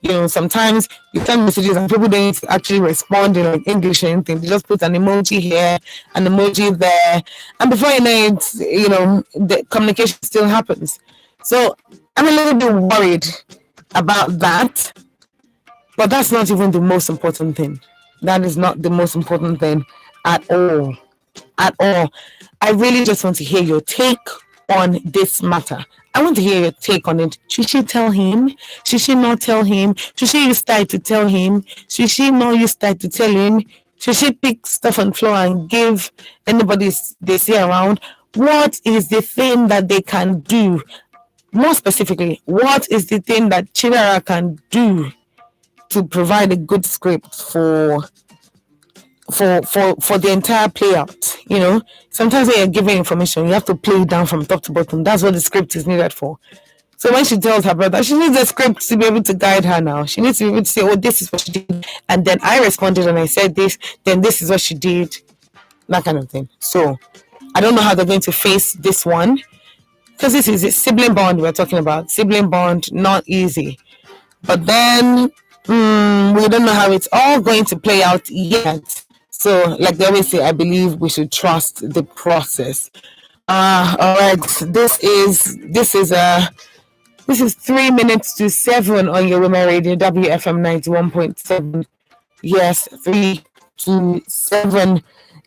You know, sometimes you send messages and people don't actually respond in like English or anything. They just put an emoji here, an emoji there, and before you know it, you know, the communication still happens. So I'm a little bit worried about that, but that's not even the most important thing. That is not the most important thing at all. At all. I really just want to hear your take on this matter. I want to hear your take on it. Should she tell him? Should she not tell him? Should she use time to tell him? Should she not use time to tell him? Should she pick stuff on the floor and give anybody they see around? What is the thing that they can do? More specifically, what is the thing that Chidera can do to provide a good script for the entire play out? You know, sometimes when you're giving information, you have to play it down from top to bottom. That's what the script is needed for. So when she tells her brother, she needs a script to be able to guide her now. She needs to be able to say, oh, this is what she did, and then I responded and I said this, then this is what she did, that kind of thing. So I don't know how they're going to face this one, because this is a sibling bond we're talking about. Sibling bond, not easy. But then we don't know how it's all going to play out yet. So, like they always say, I believe we should trust the process. All right. This is 3 minutes to 7 on your Women Radio, WFM 91.7. Yes, 3 to 7.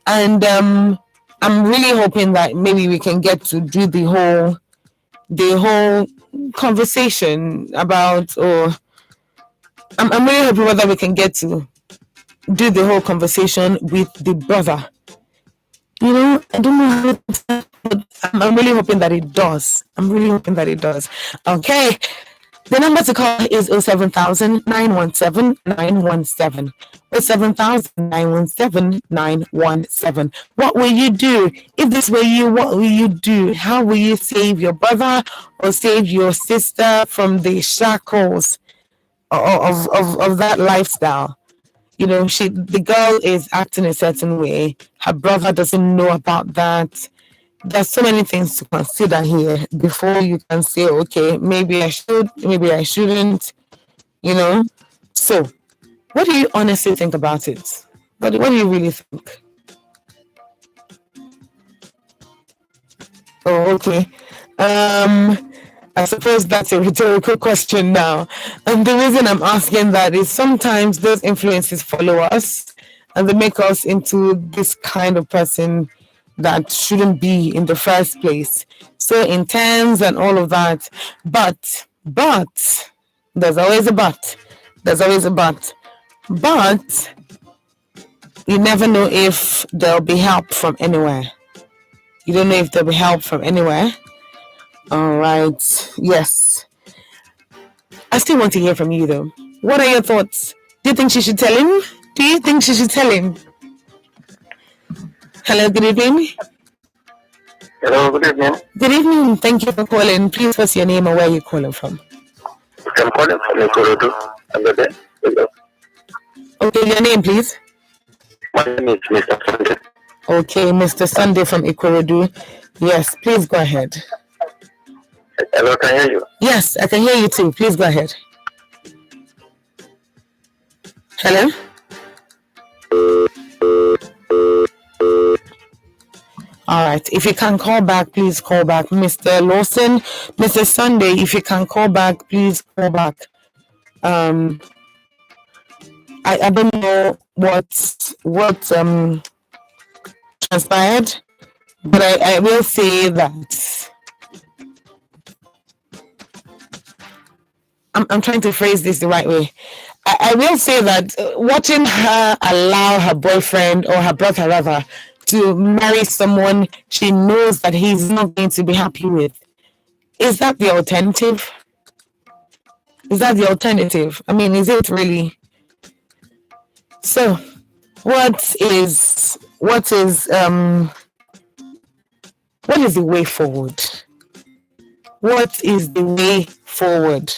And I'm really hoping that maybe we can get to do the whole conversation about, or I'm really hoping whether we can get to do the whole conversation with the brother. You know, I don't know how to, but I'm really hoping that it does. Okay. The number to call is 07000 917 917. 07000 917 917. What will you do? If this were you, what will you do? How will you save your brother or save your sister from the shackles of that lifestyle? You know, the girl is acting a certain way. Her brother doesn't know about that. There's so many things to consider here before you can say, okay, maybe I should, maybe I shouldn't, you know. So, what do you honestly think about it? What do you really think? Oh, okay. I suppose that's a rhetorical question now. And the reason I'm asking that is sometimes those influences follow us and they make us into this kind of person that shouldn't be in the first place. So intense and all of that. But, there's always a but. There's always a but. But you never know if there'll be help from anywhere. You don't know if there'll be help from anywhere. All right. Yes. I still want to hear from you though. What are your thoughts? Do you think she should tell him? Do you think she should tell him? Hello, good evening. Hello, good evening. Good evening. Thank you for calling. Please, what's your name and where are you calling from? I'm calling from Ikorodu. Okay, your name, please. My name is Mr. Sunday. Okay, Mr. Sunday from Ikorodu. Yes, please go ahead. Hello, can I hear you? Yes, I can hear you too. Please go ahead. Hello? All right. If you can call back, please call back. Mr. Lawson, Mr. Sunday, if you can call back, please call back. I don't know what transpired, but I will say that I'm trying to phrase this the right way. I will say that watching her allow her boyfriend or her brother rather to marry someone she knows that he's not going to be happy with, is that the alternative? Is that the alternative? I mean, is it really? So, what is the way forward? What is the way forward?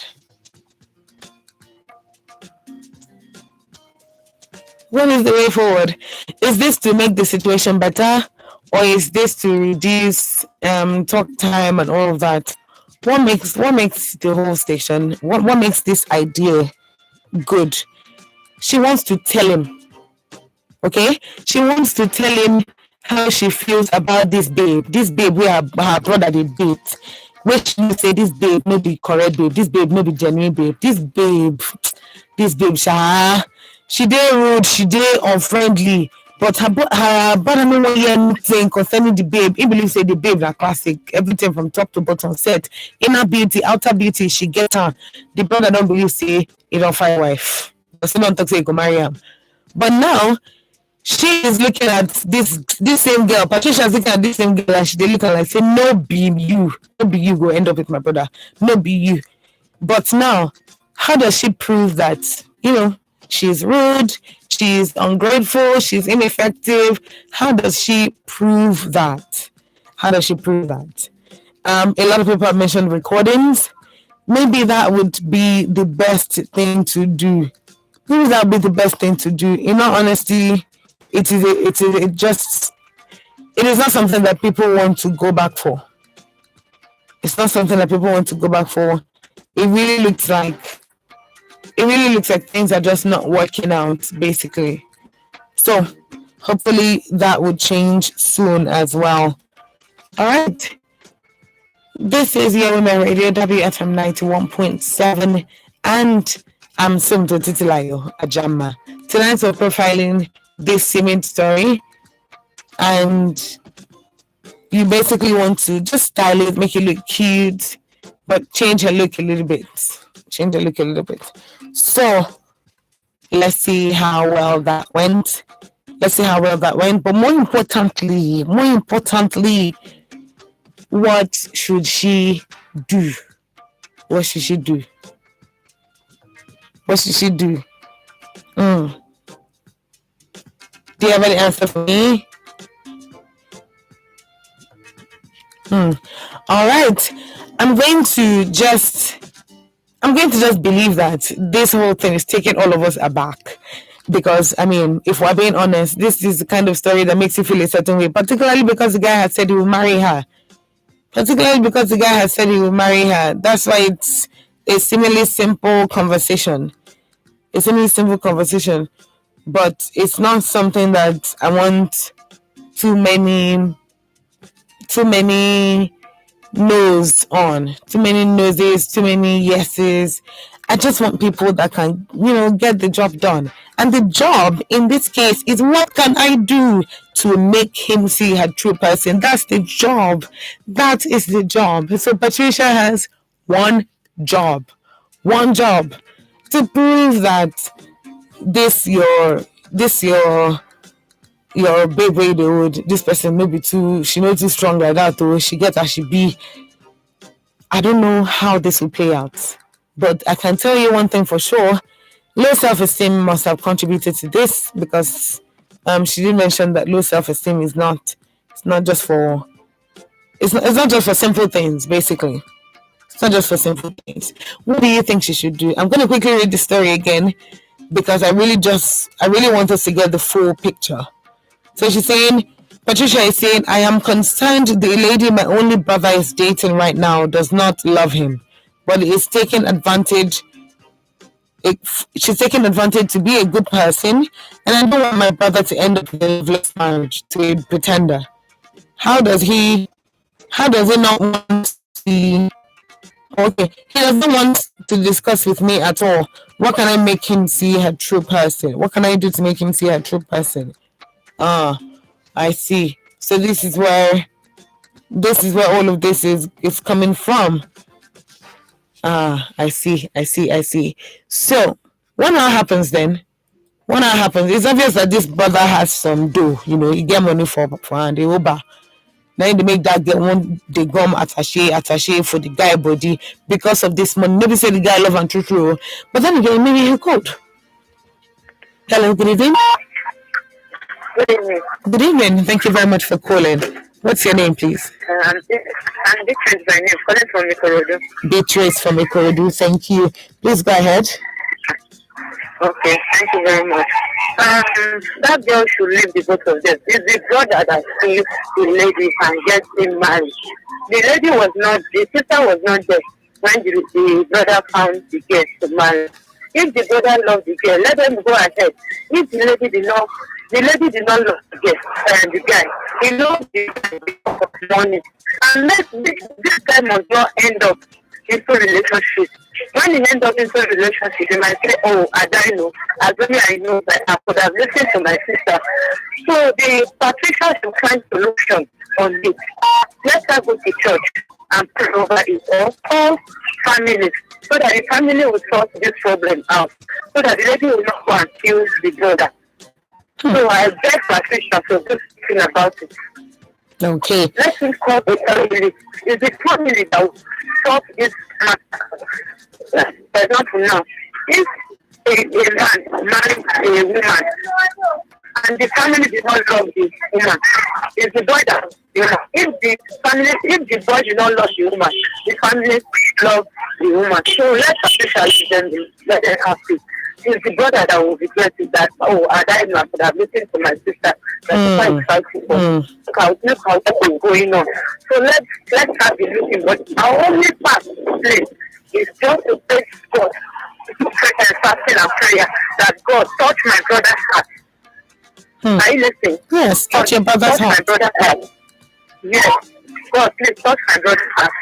What is the way forward? Is this to make the situation better, or is this to reduce talk time and all of that? What makes the whole station? What makes this idea good? She wants to tell him, okay? She wants to tell him how she feels about this babe. This babe where her brother did date. Which you say this babe no be correct babe. This babe no be genuine babe. This babe, she did rude, she did unfriendly. But her brother no one hear anything concerning the babe. He believes say the babe na classic. Everything from top to bottom set. Inner beauty, outer beauty, she get her. The brother don't believe say he don't find wife. So don't talk say he go marry him. But now she is looking at this same girl. Patricia is looking at this same girl and she look at like say, no be you go end up with my brother. No be you. But now, how does she prove that, she's rude, she's ungrateful, she's ineffective? How does she prove that? A lot of people have mentioned recordings. Maybe that would be the best thing to do. In all honesty, it is not something that people want to go back for. It's not something that people want to go back for. It really looks like things are just not working out, basically. So hopefully that would change soon as well. All right. This is your Women Radio, WFM 91.7, and I'm Sumto Titilayo Ajama. Tonight we're profiling this cement story, and you basically want to just style it, make it look cute, but change her look a little bit. So let's see how well that went. But more importantly, what should she do? What should she do? Do you have any answer for me? All right. I'm going to just believe that this whole thing is taking all of us aback. Because, I mean, if we're being honest, this is the kind of story that makes you feel a certain way, particularly because the guy had said he will marry her. That's why it's a seemingly simple conversation. But it's not something that I want too many no's on, too many noses, too many yeses. I just want people that can, get the job done. And the job in this case is, what can I do to make him see her true person? That's the job. That is the job. So Patricia has one job. One job to prove that your babe way they would, this person maybe too, she know too strong like that, or she get as she be. I don't know how this will play out, but I can tell you one thing for sure: low self-esteem must have contributed to this, because she did mention that low self-esteem is not, it's not just for, it's not just for simple things. Basically, it's not just for simple things. What do you think she should do? I'm going to quickly read the story again, because I really want us to get the full picture. So she's saying, Patricia is saying, I am concerned the lady my only brother is dating right now does not love him, but is taking advantage. She's taking advantage to be a good person, and I don't want my brother to end up in a loveless marriage to a pretender. How does he not want to? Okay, he doesn't want to discuss with me at all. What can I make him see her true person? What can I do to make him see her true person? I see. So this is where all of this is coming from. I see. So what now happens then? It's obvious that this brother has some dough. He get money for and they over. Now they make that get one they gum attaché for the guy body because of this money. Maybe say the guy love and true, but then again maybe he could. Hello, good evening. Good evening. Good evening. Thank you very much for calling. What's your name, please? I'm Beatrice by name, calling from Ikorodu. Beatrice from Ikorodu. Thank you. Please go ahead. Okay, thank you very much. That girl should leave the both of them. It's the brother that sees the lady and gets him married. The sister was not there when the brother found the girl to marry. If the brother loved the girl, let them go ahead. If the lady did not love the guy. He loves the money. And this guy must not end up into relationship. When he ends up into a relationship, he might say, oh, I don't know. As only I know that I could have listened to my sister. So the Patricia should find solution on this. Let her go to church and pray over it all families, so that the family will sort this problem out, so that the lady will not go and kill the brother. So I beg Patricia to do something about it. Okay. Let him call the family. It's the family that will sort this matter. For example, now, if a man marries a woman and the family did not love the woman, it's the boy that, if the boy did not love the woman, the family love the woman. So let Patricia let them have it. It's the brother that will regret it, that, oh, I died now, I could have listened to my sister. That's quite exciting. Look how is going on. So let's have the looking. But our only path place is just to take God, to pray and fasting and prayer, that God touch my brother's heart. Are you listening? Yes, touch your brother's heart. My brother's heart. Yes. God, please touch my brother's heart.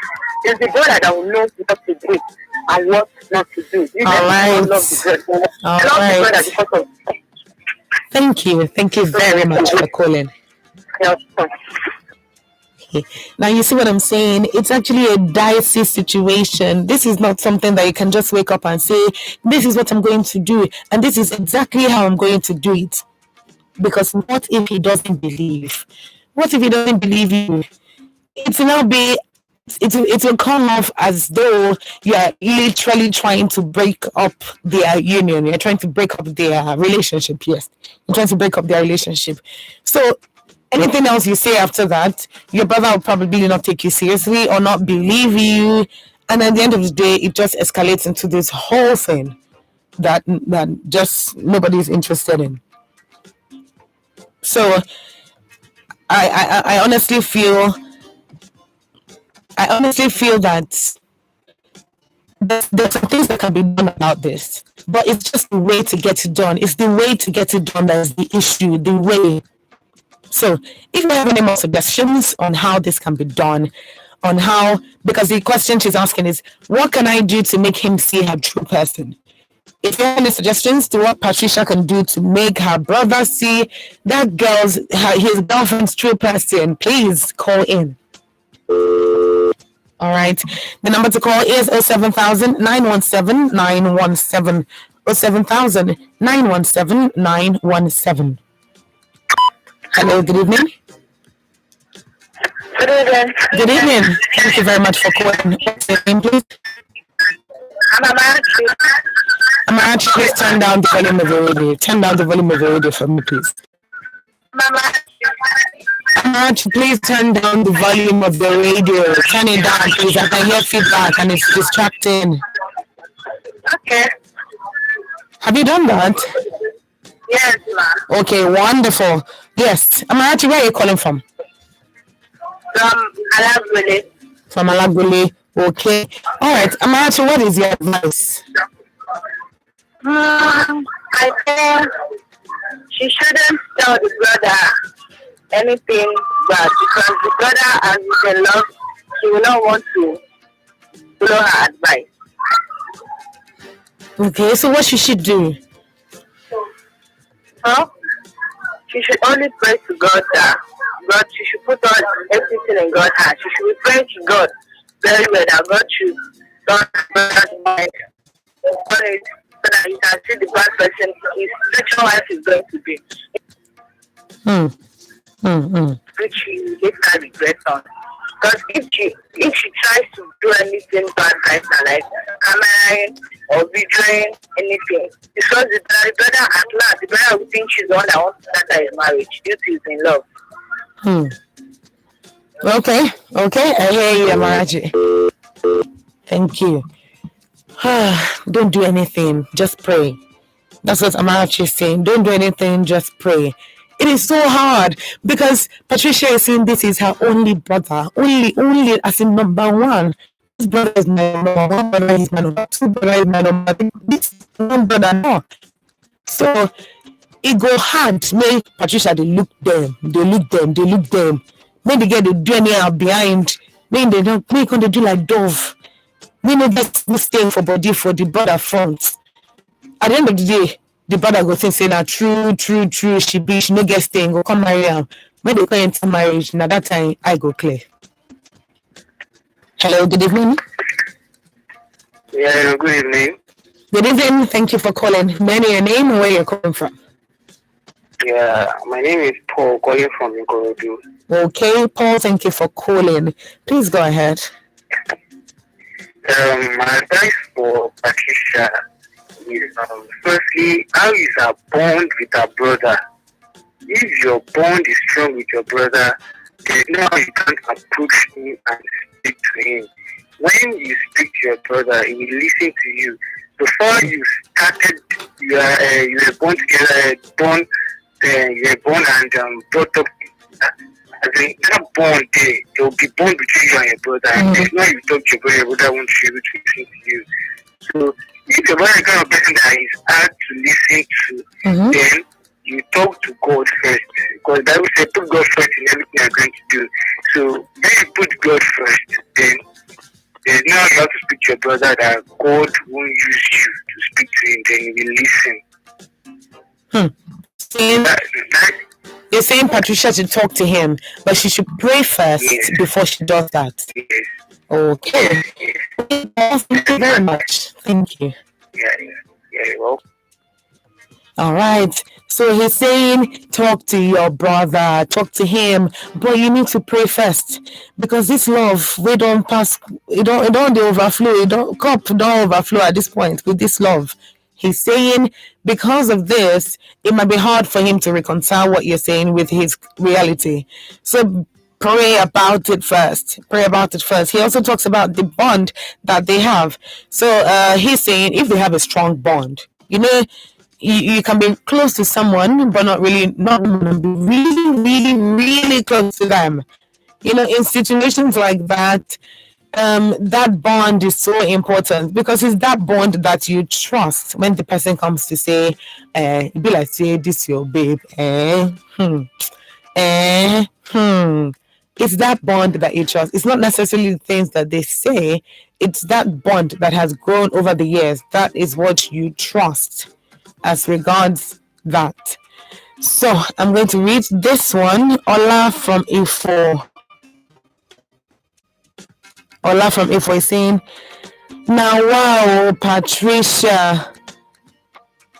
It's the brother that will know what to do and what not to do. All right. Thank you very much for calling. Okay. Now you see what I'm saying? It's actually a dicey situation. This is not something that you can just wake up and say, this is what I'm going to do, and this is exactly how I'm going to do it. Because what if he doesn't believe? What if he doesn't believe you? It will now be, it will come off as though you are literally trying to break up their union. You're trying to break up their relationship. Yes, you're trying to break up their relationship. So anything else you say after that, your brother will probably not take you seriously or not believe you. And at the end of the day, it just escalates into this whole thing that just nobody is interested in. So I honestly feel that there's some things that can be done about this, but it's just the way to get it done. It's the way to get it done that is the issue, the way. So if you have any more suggestions on how this can be done, on how, because the question she's asking is, what can I do to make him see her true person? If you have any suggestions to what Patricia can do to make her brother see that his girlfriend's true person, please call in. All right. The number to call is 07000 917 917. 07000 917 917. Hello, good evening. Good evening. Good evening. Thank you very much for calling. What's your name, please? I'm Amarachi, please turn down the volume of your radio. Turn down the volume of your radio for me, please. Amarachi, please turn down the volume of the radio. Turn it down, please. I can hear feedback and it's distracting. Okay. Have you done that? Yes, ma'am. Okay, wonderful. Yes. Amarachi, where are you calling from? From Alagbele. From Alagbele. Okay. All right. Amarachi, what is your advice? I think she shouldn't tell the brother anything bad because the brother, as he's in love, he will not want to follow her advice. Okay, so what should she do? Huh? She should only pray to God that God, she should put on everything in God's hands. She should be praying to God very well that God should don't mind so that you can see the bad person his future wife is going to be. Which she later regret on. Because if she tries to do anything bad right now, like cammering or videoing anything, because the brother at last, the brother will think she's the one that wants to start his marriage due to his in love. Okay, I hear you, Amarachi. Thank you. Don't do anything, just pray. That's what Amarachi is saying. Don't do anything, just pray. It is so hard because Patricia is saying this is her only brother. Only as in number one. This brother is my number one, brother is my number two, brother is my number three. This one brother, no. So it go hard. Make Patricia, they look them. When they get the do anyhow behind, when they don't, when they do like dove. When they just stay for body for the brother front. At the end of the day, the brother go think say that true, she no get staying, go come marry her. When they go into marriage, now that time I go clear. Hello, good evening. Yeah, good evening. Good evening, thank you for calling. May I know your name and where you're calling from? Yeah, my name is Paul, calling from Ikorodu. Okay, Paul, thank you for calling. Please go ahead. My advice for Patricia is firstly, how is her bond with her brother? If your bond is strong with your brother, there's no how you can't approach him and speak to him. When you speak to your brother, he will listen to you. Before you started, you were born together, you were born and brought up. As in that bond there will be bond between you and your brother. And there's no you talk to your brother won't be able to listen to you. So if your brother is kind of person that is hard to listen to, then you talk to God first. Because the Bible says put God first in everything you're going to do. So when you put God first, then there's no how you have to speak to your brother that God won't use you to speak to him, then he will listen. You're saying Patricia should talk to him, but she should pray first before she does that. Yes. Okay. Thank you very much. Thank you. Yeah, well. All right. So he's saying, talk to your brother, talk to him, but you need to pray first because this love, we don't pass, it don't overflow, cup don't overflow at this point with this love. He's saying because of this, it might be hard for him to reconcile what you're saying with his reality. So pray about it first. He also talks about the bond that they have. So he's saying if they have a strong bond, you can be close to someone, but not be really close to them. In situations like that, that bond is so important because it's that bond that you trust when the person comes to say, be like, say, this your babe, It's that bond that you trust. It's not necessarily the things that they say, it's that bond that has grown over the years. That is what you trust as regards that. So I'm going to read this one. Ola from Ifo. Ola from Ifo is saying, now wow, Patricia.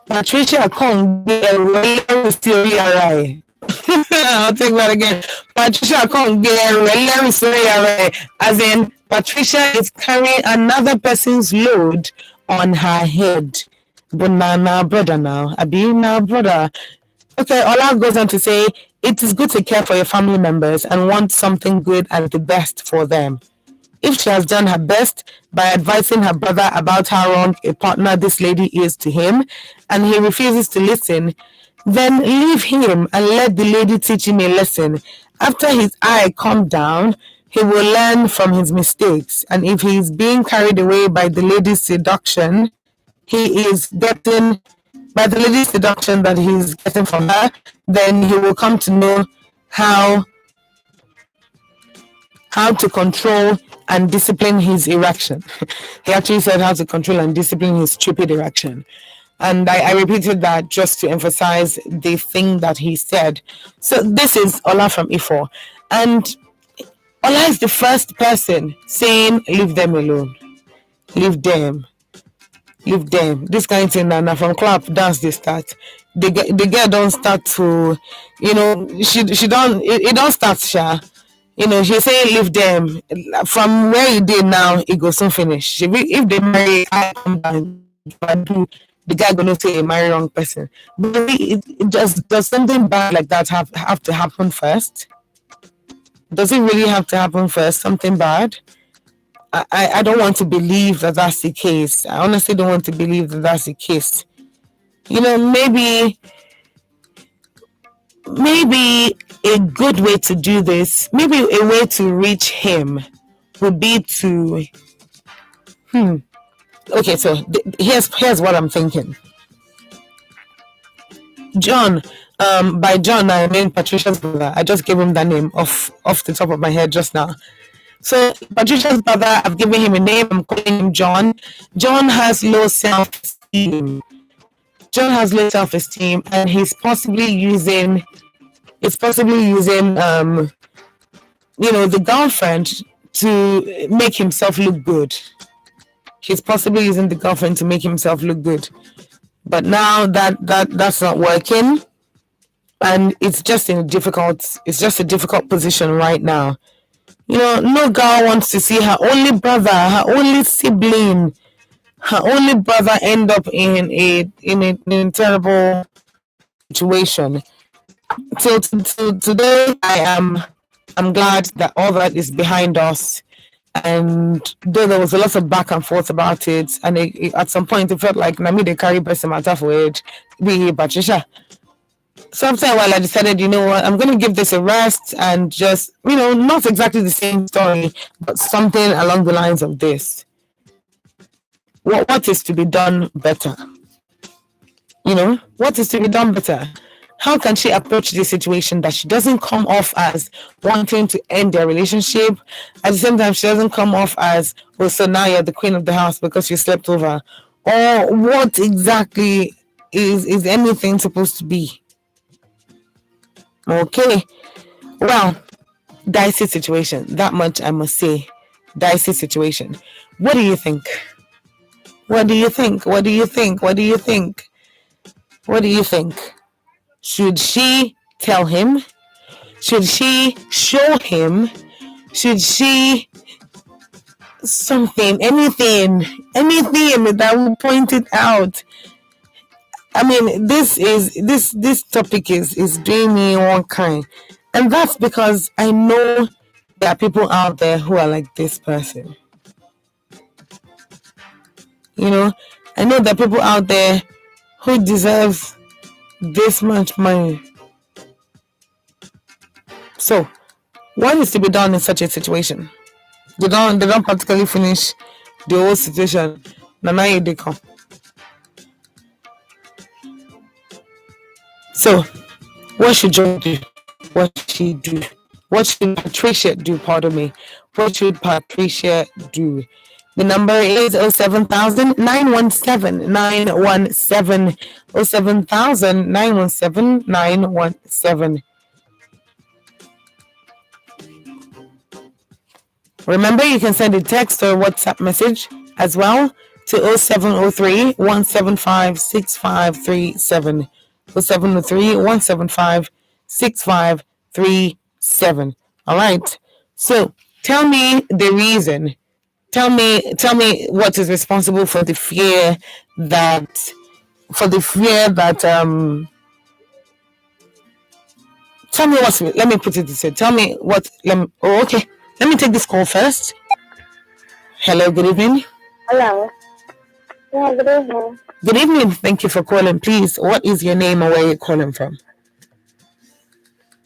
Patricia can't get a story alright. I'll take that again. Patricia can't get a story alright. As in, Patricia is carrying another person's load on her head. But now, brother, now. I be now, brother. Okay, Ola goes on to say, it is good to care for your family members and want something good and the best for them. If she has done her best by advising her brother about how wrong a partner this lady is to him, and he refuses to listen, then leave him and let the lady teach him a lesson. After his eye calmed down, he will learn from his mistakes. And if he is being carried away by the lady's seduction, that he's getting from her, then he will come to know how to control and discipline his erection. He actually said how to control and discipline his stupid erection. And I repeated that just to emphasize the thing that he said. So this is Ola from Ifo. And Ola is the first person saying, leave them alone. Leave them. Leave them. This kind of thing, and from clap dance they start. The girl don't start to, she don't, it don't start, Sha. She say leave them. From where he did now, it goes soon finish. If they marry, I come down, the guy gonna say he marry wrong person. But it does something bad like that have to happen first? Does it really have to happen first? Something bad? I don't want to believe that that's the case. I honestly don't want to believe that that's the case. Maybe a good way to do this, maybe a way to reach him would be to okay, so here's what I'm thinking. John, by John I mean Patricia's brother. I just gave him that name off the top of my head just now. So Patricia's brother, I've given him a name, I'm calling him John. John has low self-esteem. And he's possibly using the girlfriend to make himself look good. He's possibly using the girlfriend to make himself look good. But now that's not working. And it's just a difficult position right now. No girl wants to see her only brother, her only sibling, her only brother end up in a terrible situation. So today I'm glad that all that is behind us. And though there was a lot of back and forth about it, and at some point it felt like Nami they carry person matter for it, be Patricia. So after a while I decided, you know what, I'm going to give this a rest and just, not exactly the same story, but something along the lines of this. What is to be done better? What is to be done better? How can she approach this situation that she doesn't come off as wanting to end their relationship? At the same time, she doesn't come off as, well, so now you're the queen of the house because you slept over. Or what exactly is anything supposed to be? Okay. Well, dicey situation. That much I must say. Dicey situation. What do you think? What do you think? What do you think? What do you think? What do you think? Should she tell him? Should she show him? Should she anything that will point it out? I mean, this topic is doing me one kind, and that's because I know there are people out there who are like this person. I know there are people out there who deserve this much money. So, what is to be done in such a situation? They don't practically finish the whole situation. Now they come. So, what should John do? What should she do? What should Patricia do? Pardon me. What should Patricia do? The number is 07000 917 917 07000 917 917. Remember, you can send a text or WhatsApp message as well to 0703 175 6537. 0703 175 6537. All right. So tell me the reason. Tell me what is responsible for the fear that tell me what's, let me put it this way. Tell me what, okay. Let me take this call first. Hello, good evening. Hello. Yeah, good evening. Good evening. Thank you for calling. Please, what is your name and where you're calling from?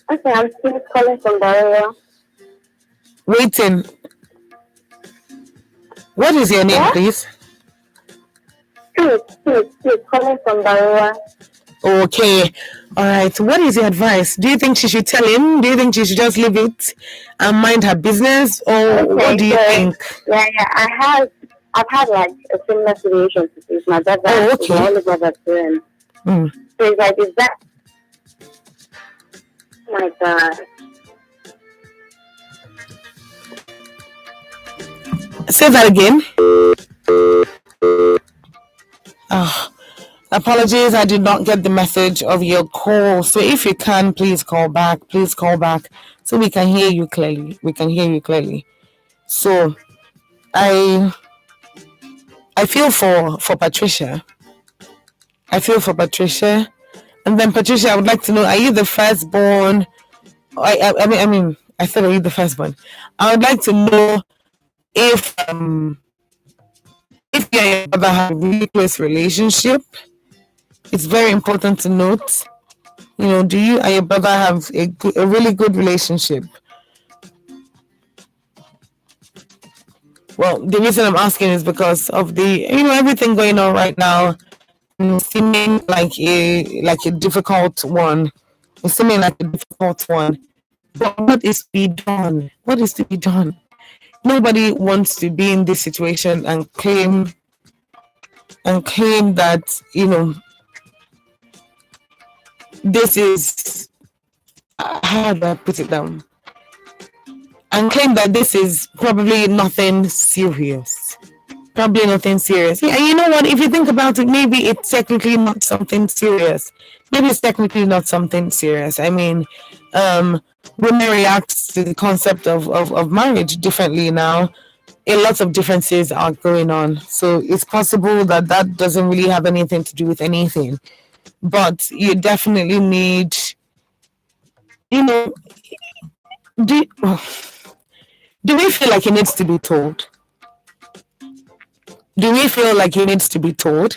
Okay, I'm still calling from Barrier. Waiting. What is your name, please? Please, calling from Barrier. Okay. All right. What is your advice? Do you think she should tell him? Do you think she should just leave it and mind her business? Or what do you think? Yeah. I've had like a similar situation with my brother. Oh, okay. My older brother too. So it's like, is that? Oh my God. Say that again. Oh, apologies, I did not get the message of your call. So if you can, please call back. Please call back so we can hear you clearly. So I feel for Patricia. And then Patricia, I would like to know: are you the firstborn? I thought, are you the firstborn? I would like to know if you and your brother have a really close relationship. It's very important to note. Do you and your brother have a really good relationship? Well, the reason I'm asking is because of the everything going on right now, seeming like a difficult one. It's seeming like a difficult one. But what is to be done? What is to be done? Nobody wants to be in this situation and claim that this is, how do I put it down? And claim that this is probably nothing serious. Yeah, and you know what? If you think about it, maybe it's technically not something serious. I mean, women react to the concept of marriage differently now. A lot of differences are going on. So it's possible that doesn't really have anything to do with anything. But you definitely need, do we feel like he needs to be told? Do we feel like he needs to be told?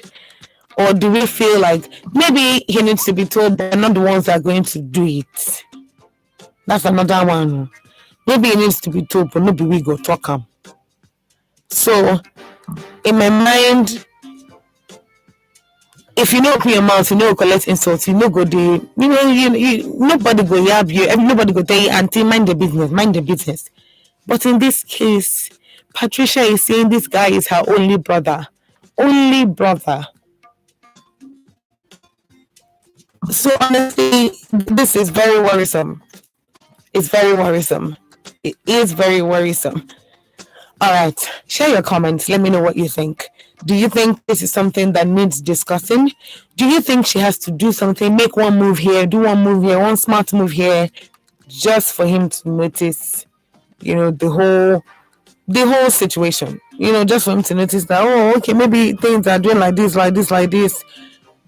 Or do we feel like maybe he needs to be told, they're not the ones that are going to do it? That's another one. Maybe he needs to be told, but maybe we go talk him. So, in my mind, if you know open your mouth, collect insults, go do, nobody go yab you, nobody go tell you, auntie, mind the business. But in this case, Patricia is saying this guy is her only brother. So honestly, this is very worrisome. It's very worrisome. It is very worrisome. All right, share your comments. Let me know what you think. Do you think this is something that needs discussing? Do you think she has to do something, make one move here, do one move here, one smart move here, just for him to notice, the whole situation? Just for him to notice that, oh, okay, maybe things are doing like this.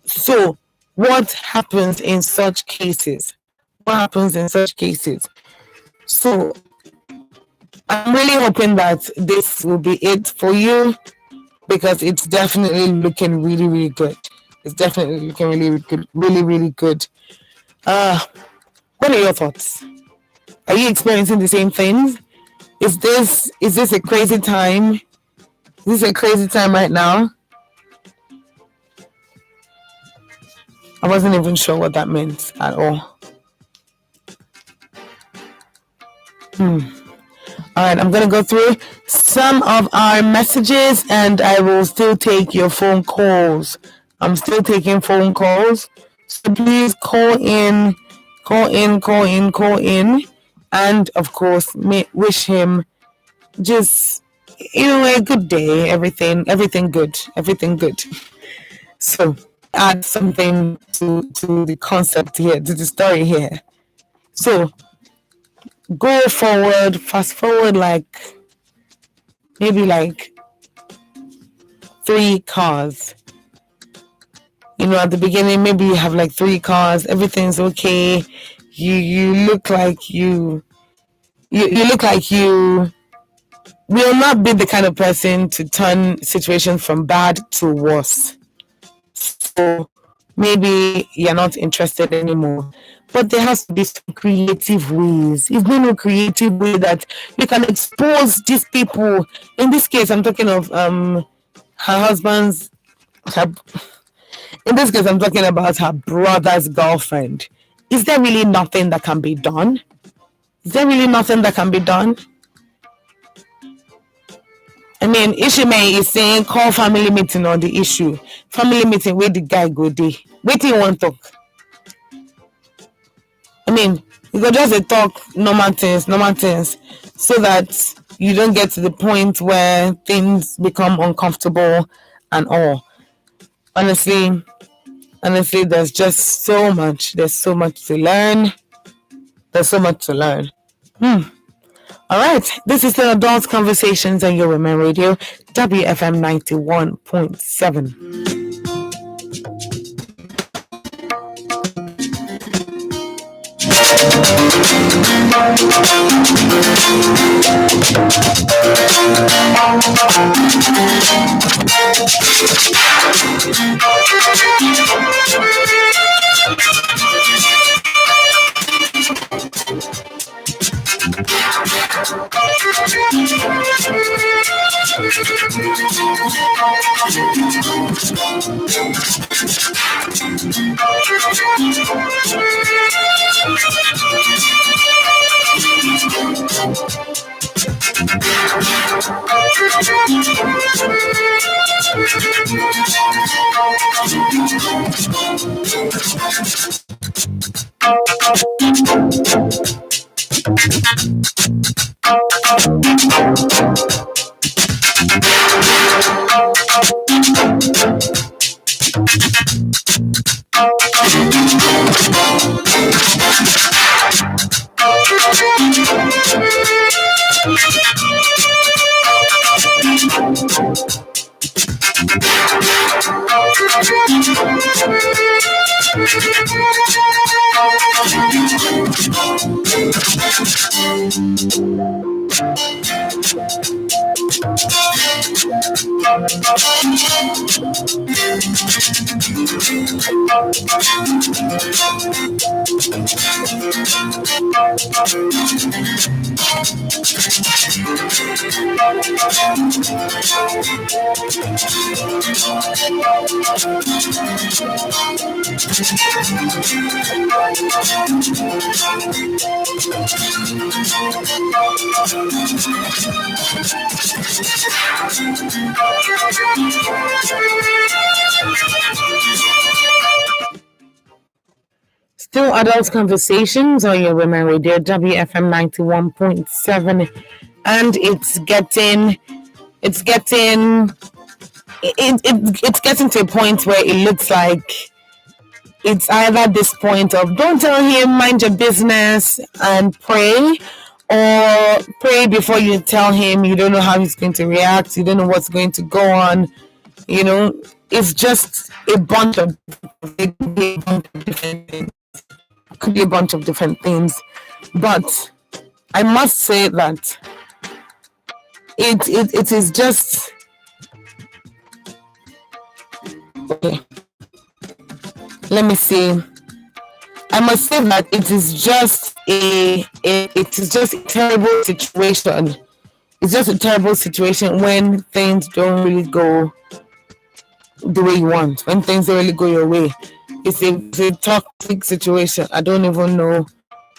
So, what happens in such cases? So, I'm really hoping that this will be it for you, because it's definitely looking really, really good. It's definitely looking really good, really, really good. What are your thoughts? Are you experiencing the same things? Is this a crazy time? Is this a crazy time right now? I wasn't even sure what that meant at all. All right, I'm going to go through some of our messages and I will still take your phone calls. I'm still taking phone calls. So please call in, call in. And of course, wish him just, a good day. Everything good. Everything good. So add something to the concept here, to the story here. So go forward, fast forward maybe 3 cars. At the beginning, maybe you have 3 cars, everything's okay. You look like you look like you will not be the kind of person to turn situations from bad to worse. So maybe you're not interested anymore. But there has to be some creative ways. Is there no creative way that you can expose these people? In this case, I'm talking of her husband's. In this case, I'm talking about her brother's girlfriend. Is there really nothing that can be done? Is there really nothing that can be done? I mean, Ishime is saying call family meeting on the issue. Family meeting where the guy go there. Wait till you want to talk. I mean, you go just talk normal things, so that you don't get to the point where things become uncomfortable and all. Honestly, there's just so much. There's so much to learn. All right, this is the Adult Conversations on Your Women Radio, WFM 91.7. Still Adult Conversations on Your Women Radio, WFM 91.7, and it's getting to a point where it looks like it's either this point of don't tell him, mind your business and pray, or pray before you tell him. You don't know how he's going to react, you don't know what's going to go on. It's just a bunch of different things. Could be a bunch of different things, but I must say that it is just okay. Let me see. I must say that it is just a terrible situation. It's just a terrible situation when things don't really go the way you want. When things don't really go your way. It's a toxic situation. I don't even know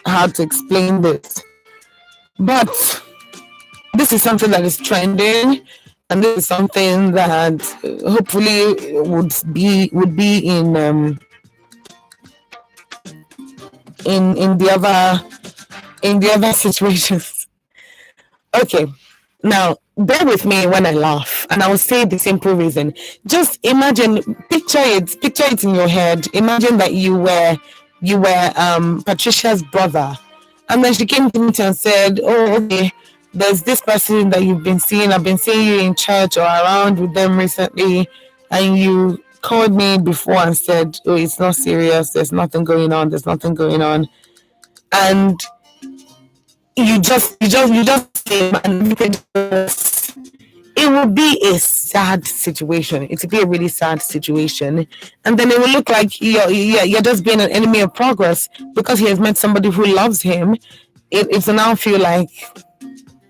how to explain this. But this is something that is trending, and this is something that hopefully would be in the other situations. Okay, now bear with me when I laugh, and I will say the simple reason. Just imagine, picture it in your head. Imagine that you were Patricia's brother, and then she came to me and said, "Oh, okay, there's this person that you've been seeing. I've been seeing you in church or around with them recently, and you called me before and said, oh, it's not serious. There's nothing going on. There's nothing going on." And you just came and it would be a sad situation. It would be a really sad situation, and then it will look like you're just being an enemy of progress because he has met somebody who loves him. It will now feel like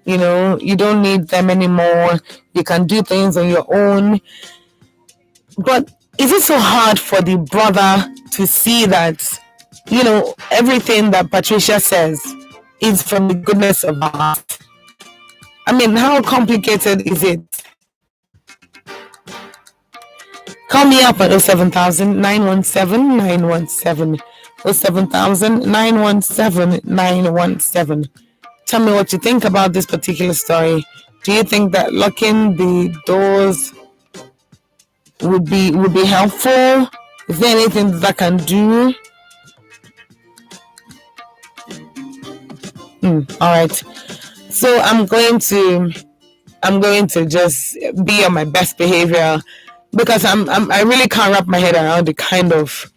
you don't need them anymore. You can do things on your own. But is it so hard for the brother to see that everything that Patricia says is from the goodness of her heart? I mean, how complicated is it? Call me up at 07000 917 917 07000 917 917. Tell me what you think about this particular story. Do you think that locking the doors would be helpful? Is there anything that I can do? All right. So I'm going to just be on my best behavior because I really can't wrap my head around the kind of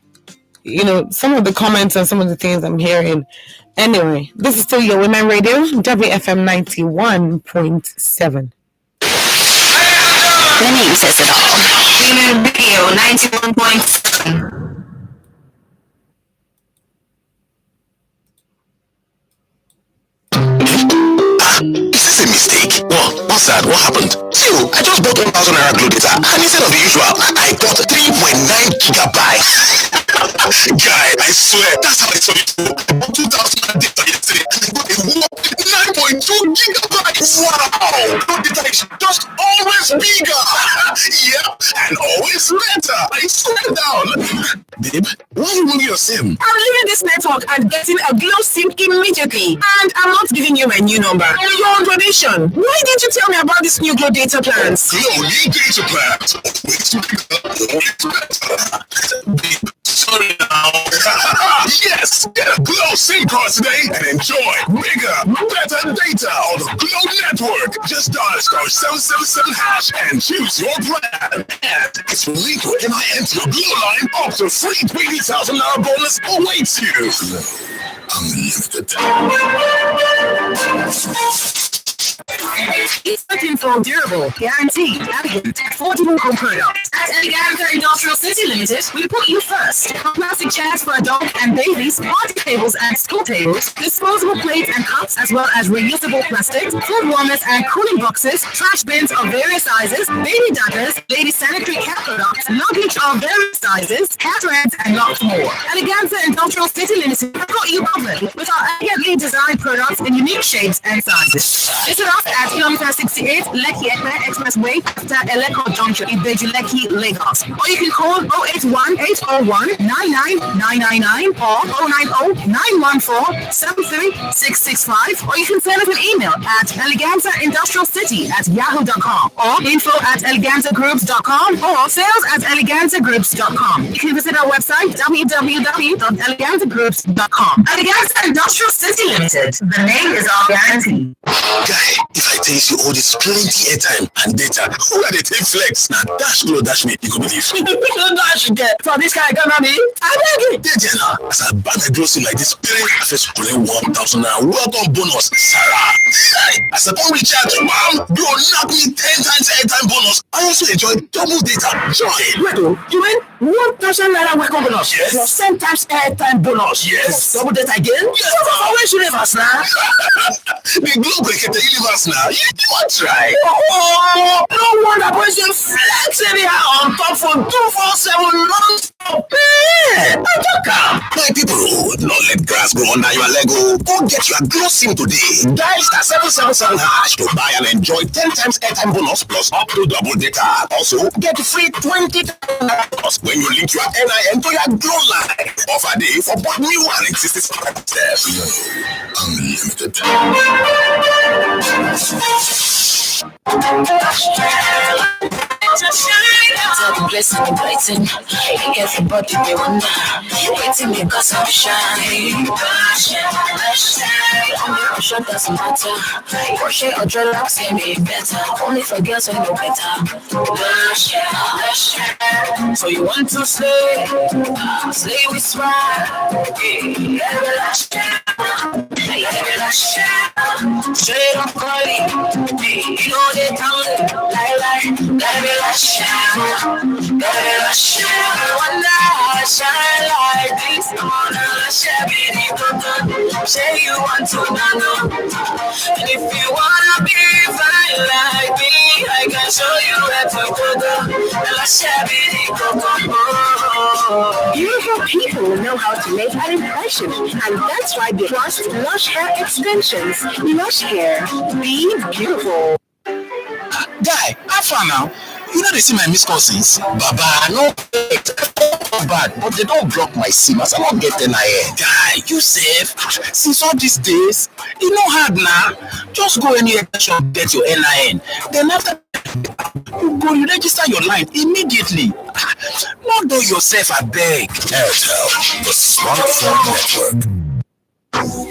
some of the comments and some of the things I'm hearing. Anyway, this is still your Women Radio, WFM 91.7. The name says it all. Women Radio 91.7. Is this a mistake? What's that? What happened? See, I just bought 1,000 naira glow data, and instead of the usual, I got 3.9 gigabytes. Guy, I swear, that's how I saw it. I bought 2,000 naira data yesterday, and I got a whopping 9.2 gigabytes. Wow! Glow data is just always bigger. Yep, and always better. I swear down. Babe, why are you moving your SIM? I'm leaving this network and getting a Glow SIM immediately. And I'm not giving you my new number. You're on probation. Why didn't you tell me about this new Glow data plans? Glow new data plans. Always bigger, always better. Babe, sorry now. Yes, get a Glow SIM card today and enjoy bigger, better data on the Glow network. Just dial *777# and choose your plan. And it's legal when I enter your Glow line. Up to free 20,000 naira bonus awaits you. Unlimited. It's looking for durable, guaranteed, elegant, affordable home products. At Eleganza Industrial City Limited, we put you first. Plastic chairs for adults and babies, party tables and school tables, disposable plates and cups, as well as reusable plastics, food warmers and cooling boxes, trash bins of various sizes, baby diapers, lady sanitary care products, luggage of various sizes, cat reds, and lots more. Eleganza Industrial City Limited got you covered with our elegantly designed products in unique shapes and sizes. Visit us at kilometer 68 Lekki Ekpe Expressway after Eleko Junction in Beju Lekki, Lagos. Or you can call 081 801 99999 or 090 914 73665. Or you can send us an email at eleganzaindustrialcity@yahoo.com or info@eleganzagroups.com or sales@eleganzagroups.com. You can visit our website www.eleganzagroups.com. Eleganza Industrial City Limited. The name is our guarantee. Guy, if I tell you all this plenty airtime and data, who are the take flex? Now dash glow dash me, you go believe. Dash get for this guy come me. I beg you. Yeah, as I buy my glow like this, I first play 1,000 naira welcome bonus. Sarah, as I don't recharge, mom, you will knock me 10 times airtime bonus. I also enjoy double data. Join. Wait, you mean 1,000 naira welcome bonus? Yes. Plus 10 times airtime bonus. Yes. Plus double data again? Yes. Always universe now. The glow break at the universe now. You want try? Oh, no wonder boys you flex anyhow on top for 247 non-stop. I don't come. My people, don't let grass grow under your Lego. Go get your Glow SIM today. Dial star 777 hash to buy and enjoy 10 times airtime bonus plus up to double data. Also, get free 20 plus when you link your NIN to your Glow line. Offer day for both new and existing steps. Unlimited. Blessing, everybody be wonder. Waiting because I'm shining. Shut doesn't matter. Crochet or dreadlocks can be better. Only for girls who know better. So you want to slay with swag. Straight up party. You know they tell me one night shine like this. Say you want to know. And if you wanna be fine like me, I can show you where to go. Beautiful people know how to make an impression, and that's why they trust Lush Hair Extensions. Lush Hair, be beautiful. Guy, how far now? You know they see my missed call since. Baba, no bad, but they don't block my SIM as I don't get NIN. Guy, you safe. Since all these days, you know hard now. Just go any shop, get your NIN. Then after you register your line immediately. Not do yourself a beg. Airtel, the smartphone network.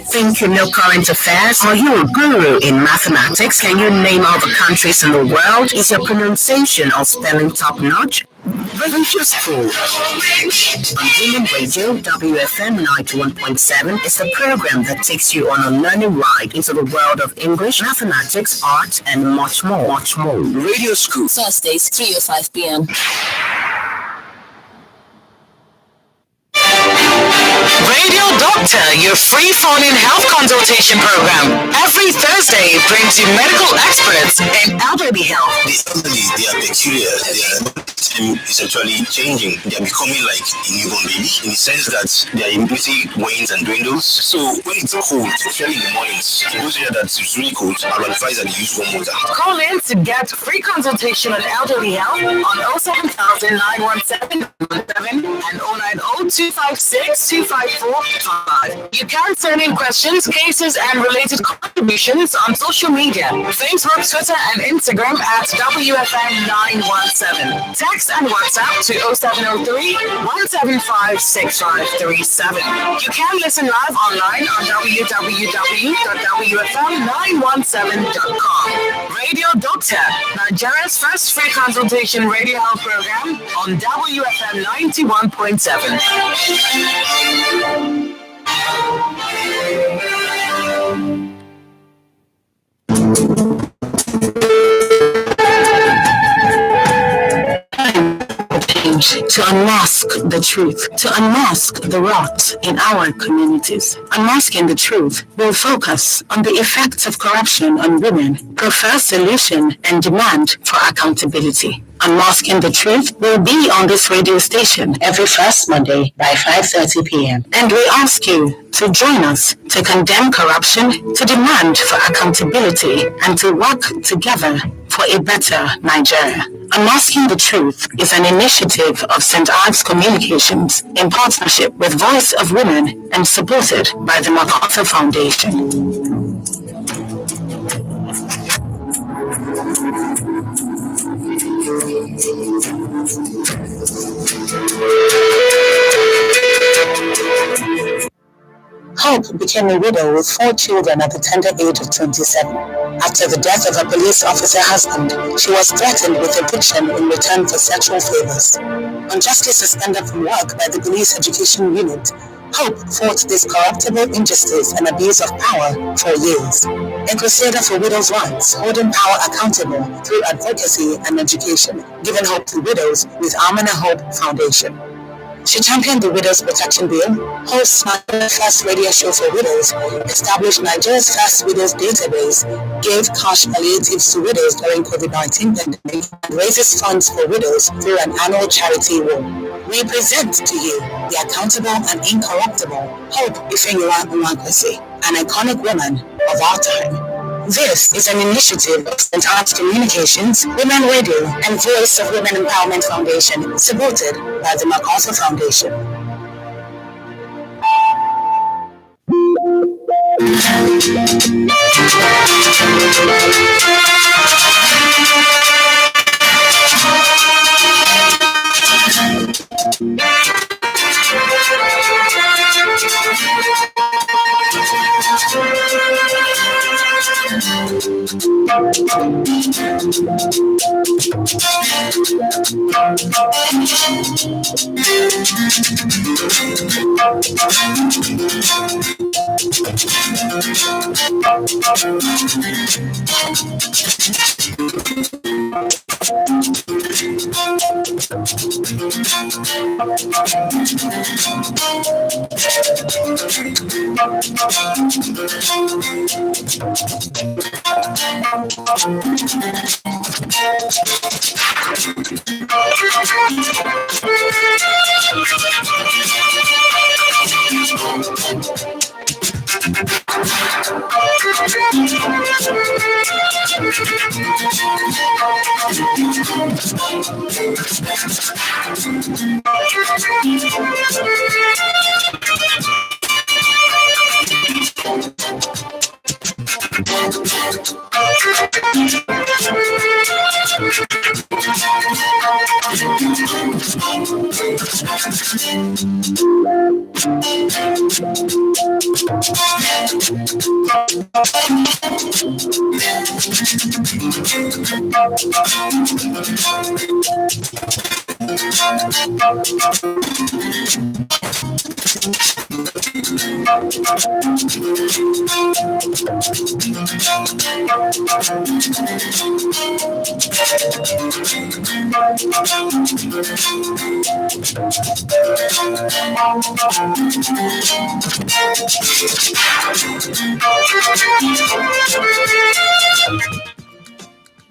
Think you know current affairs? Are you a guru in mathematics? Can you name all the countries in the world? Is your pronunciation or spelling top-notch? Very useful. On Human Radio, WFM 91.7 is the program that takes you on a learning ride into the world of English, mathematics, art, and much more. Radio School. Thursdays, 3:05 p.m. Radio Doctor, your free phone-in health consultation program. Every Thursday brings you medical experts in elderly health. The elderly, they are peculiar. Their system is actually changing. They are becoming like a newborn baby in the sense that their immunity wanes and dwindles. So when it's cold, especially in the mornings, in those areas that it's really cold, I would advise that you use warm water. Call in to get free consultation on elderly health on 07000 917 and 090-256-254-5. You can send in questions, cases, and related contributions on social media, Facebook, Twitter, and Instagram at WFM917. Text and WhatsApp to 0703-175-6537. You can listen live online on www.wfm917.com. Radio Doctor, Nigeria's first free consultation radio health program on WFM 91.7. To unmask the truth, to unmask the rot in our communities. Unmasking the truth will focus on the effects of corruption on women, prefer solution and demand for accountability. Unmasking the Truth will be on this radio station every first Monday by 5:30 p.m. And we ask you to join us to condemn corruption, to demand for accountability, and to work together for a better Nigeria. Unmasking the Truth is an initiative of St. Ives Communications in partnership with Voice of Women and supported by the MacArthur Foundation. Hope became a widow with 4 children at the tender age of 27. After the death of her police officer husband, she was threatened with eviction in return for sexual favors. Unjustly suspended from work by the police education unit, Hope fought this corruptible injustice and abuse of power for years. A crusader for widows' rights, holding power accountable through advocacy and education, giving hope to widows with Almana Hope Foundation. She championed the Widows Protection Bill, hosts Nigeria's first radio show for widows, established Nigeria's first widows database, gave cash palliatives to widows during COVID-19 pandemic, and raises funds for widows through an annual charity walk. We present to you the accountable and incorruptible Hope Ifeanyiwa Nwankwosi, an iconic woman of our time. This is an initiative of St. Arts Communications, Women Radio, and Voice of Women Empowerment Foundation, supported by the MacArthur Foundation.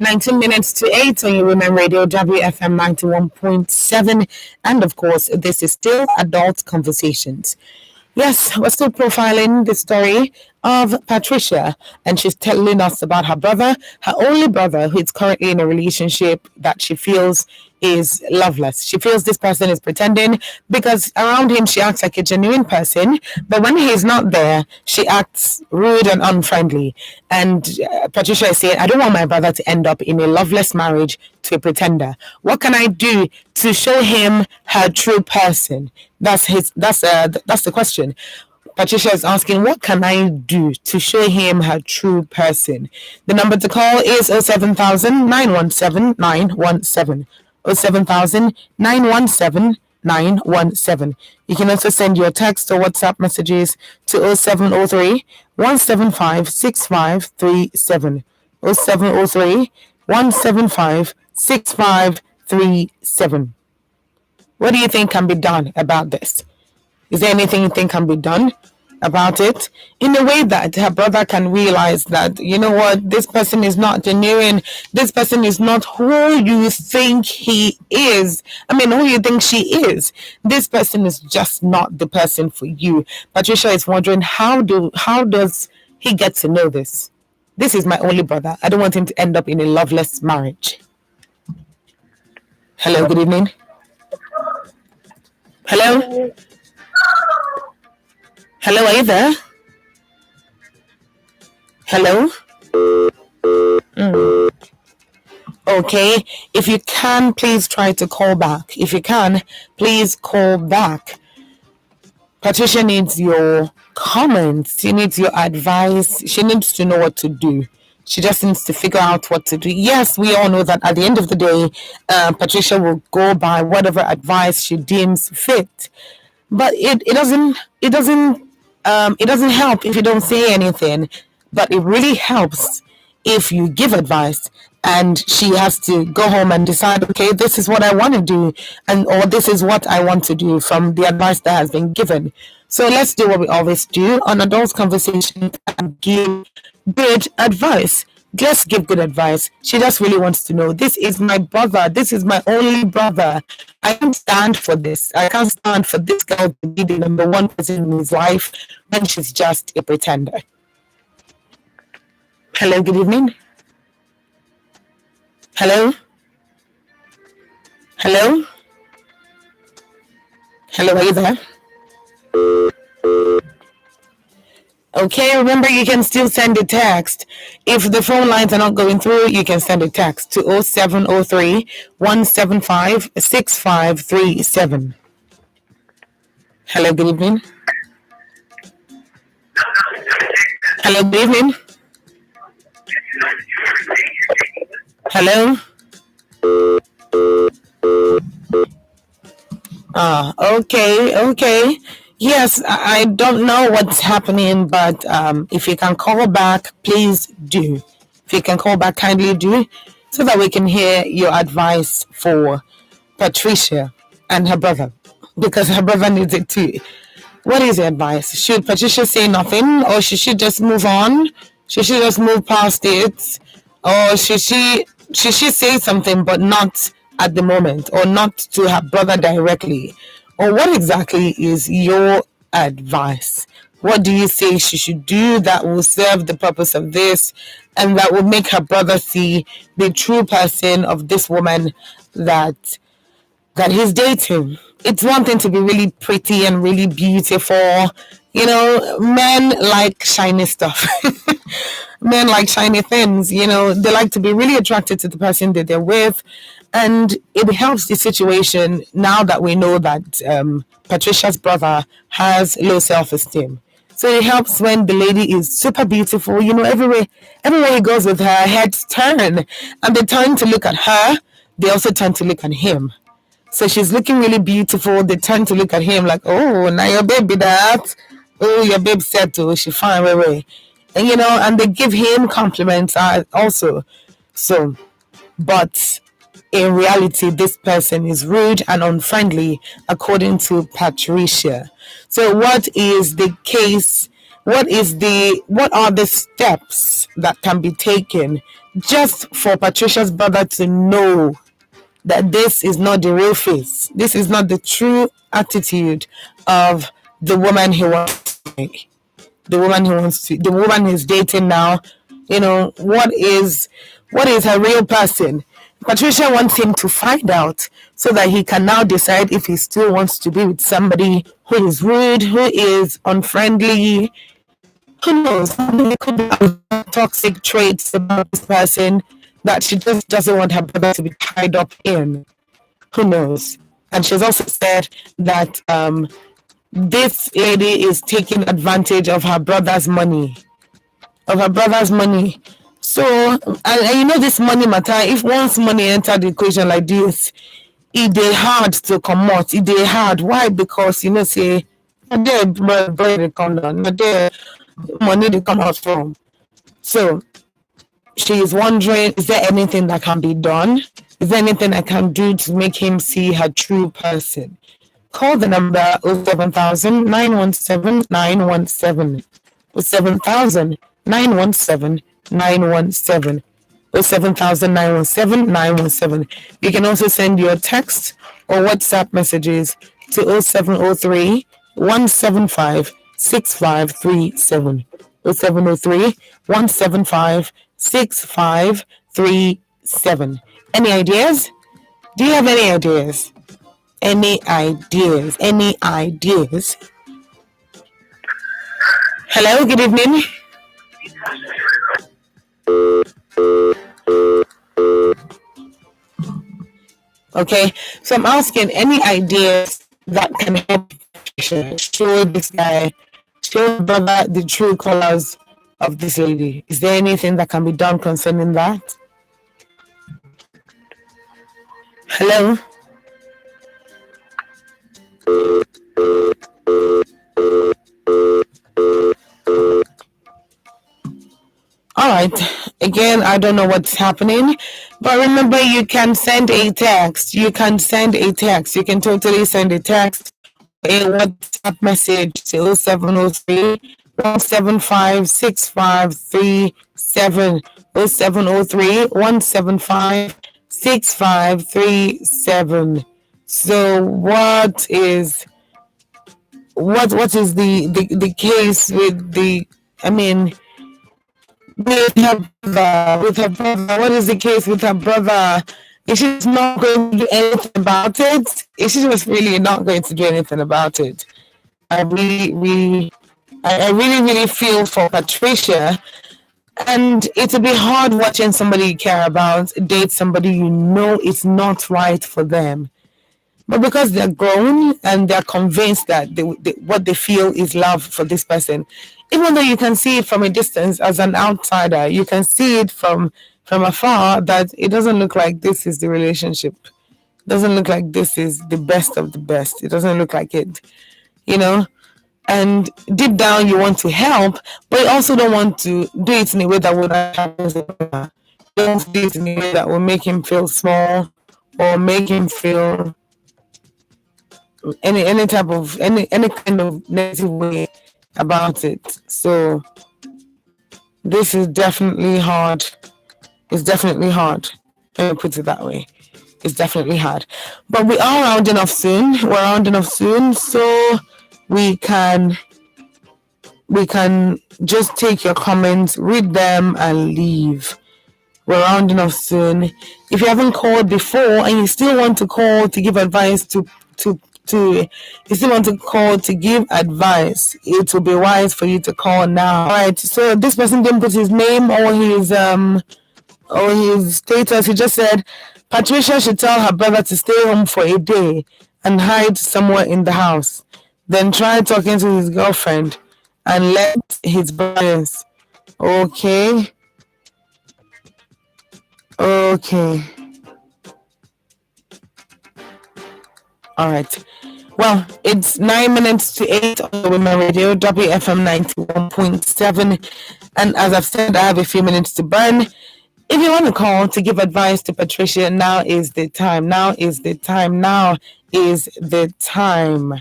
19 minutes to 8 on your Women Radio, WFM 91.7. And of course, this is still Adult Conversations. Yes, we're still profiling the story of Patricia, and she's telling us about her brother, her only brother, who is currently in a relationship that she feels is loveless. She feels this person is pretending because around him she acts like a genuine person, but when he's not there, she acts rude and unfriendly. And Patricia is saying, I don't want my brother to end up in a loveless marriage to a pretender. What can I do to show him her true person? That's the question. Patricia is asking, what can I do to show him her true person? The number to call is 07000 917 917. 07000 917 917. You can also send your text or WhatsApp messages to 0703 175 6537. 0703 175 6537. What do you think can be done about this? Is there anything you think can be done about it in a way that her brother can realize that, you know what, this person is not genuine, this person is not who you think he is, who you think she is, this person is just not the person for you. Patricia is wondering, how does he get to know this? This is my only brother. I don't want him to end up in a loveless marriage. Hello, good evening. Hello? Hello, are you there? Hello? Okay, if you can, please try to call back. If you can, please call back. Patricia needs your comments. She needs your advice. She needs to know what to do. She just needs to figure out what to do. Yes, we all know that at the end of the day, Patricia will go by whatever advice she deems fit. But it doesn't help if you don't say anything. But it really helps if you give advice, and she has to go home and decide, okay, this is what I want to do, or this is what I want to do from the advice that has been given. So let's do what we always do on Adult Conversations and give good advice. Just give good advice. She just really wants to know, this is my brother. This is my only brother. I can't stand for this. I can't stand for this girl to be the number one person in his life when she's just a pretender. Hello, good evening. Hello? Hello? Hello, are you there? Okay, remember you can still send a text. If the phone lines are not going through, you can send a text to 0703 175 6537. Hello, good evening. Hello, good evening. Hello? Okay. Yes, I don't know what's happening, but if you can call back, please do. If you can call back, kindly do, so that we can hear your advice for Patricia and her brother, because her brother needs it too. What is your advice? Should Patricia say nothing, or should she just move on? Should she just move past it, or should she say something, but not at the moment, or not to her brother directly? Or what exactly is your advice? What do you say she should do that will serve the purpose of this, and that will make her brother see the true person of this woman that he's dating? It's one thing to be really pretty and really beautiful. Men like shiny stuff. Men like shiny things. They like to be really attracted to the person that they're with. And it helps the situation now that we know that Patricia's brother has low self-esteem. So it helps when the lady is super beautiful. Everywhere he goes with her, heads turn. And they turn to look at her. They also turn to look at him. So she's looking really beautiful. They turn to look at him like, oh, now your baby that. Oh, your babe said to. She fine, way. And, and they give him compliments also. So, but in reality, this person is rude and unfriendly, according to Patricia. So what is the case? What are the steps that can be taken just for Patricia's brother to know that this is not the real face? This is not the true attitude of the woman he wants to marry. The woman he's dating now. What is her real person? Patricia wants him to find out so that he can now decide if he still wants to be with somebody who is rude, who is unfriendly. Who knows? There could be toxic traits about this person that she just doesn't want her brother to be tied up in. Who knows? And she's also said that this lady is taking advantage of her brother's money. So, and this money matter. If once money enter the equation like this, it is hard to come out. It is hard. Why? Because say, there bread they come down, there money they come out from. So she is wondering, is there anything that can be done? Is there anything I can do to make him see her true person? Call the number 07000 917 917 07000 917 917 07000 917 917. You can also send your text or WhatsApp messages to 0703 175 6537 0703 175 6537. Any ideas? Do you have any ideas? Any ideas? Hello, good evening. Okay, so I'm asking any ideas that can help show this guy, show brother the true colors of this lady. Is there anything that can be done concerning that? Hello? All right. Again, I don't know what's happening, but remember, you can send a text. You can totally send a text, a WhatsApp message to 0703 1756537 0703 175 6537. So what is the case with the, I mean, with her brother, what is the case with her brother? Is she just not going to do anything about it? Is she just really not going to do anything about it? I really, really, I really, really feel for Patricia. And it's a bit hard watching somebody you care about date somebody you know it's not right for them. But because they're grown and they're convinced that what they feel is love for this person, even though you can see it from a distance as an outsider, you can see it from afar that it doesn't look like this is the relationship. It doesn't look like this is the best of the best. It doesn't look like it, you know? And deep down, you want to help, but you also don't want to do it in a way that would happen. You don't want to do it in a way that will make him feel small or make him feel any type of any kind of negative way about it. So this is definitely hard. It's definitely hard. Let me put it that way. It's definitely hard. But we are rounding off soon. We're rounding off soon, so we can just take your comments, read them, and leave. We're rounding off soon. If you haven't called before and you still want to call to give advice you still want to call to give advice, it will be wise for you to call now. All right. So this person didn't put his name or his status. He just said Patricia should tell her brother to stay home for a day and hide somewhere in the house. Then try talking to his girlfriend and let his brothers. Okay. All right. Well, it's 9 minutes to 8 on the Women Radio, WFM 91.7. And as I've said, I have a few minutes to burn. If you want to call to give advice to Patricia, now is the time. Now is the time. Now is the time.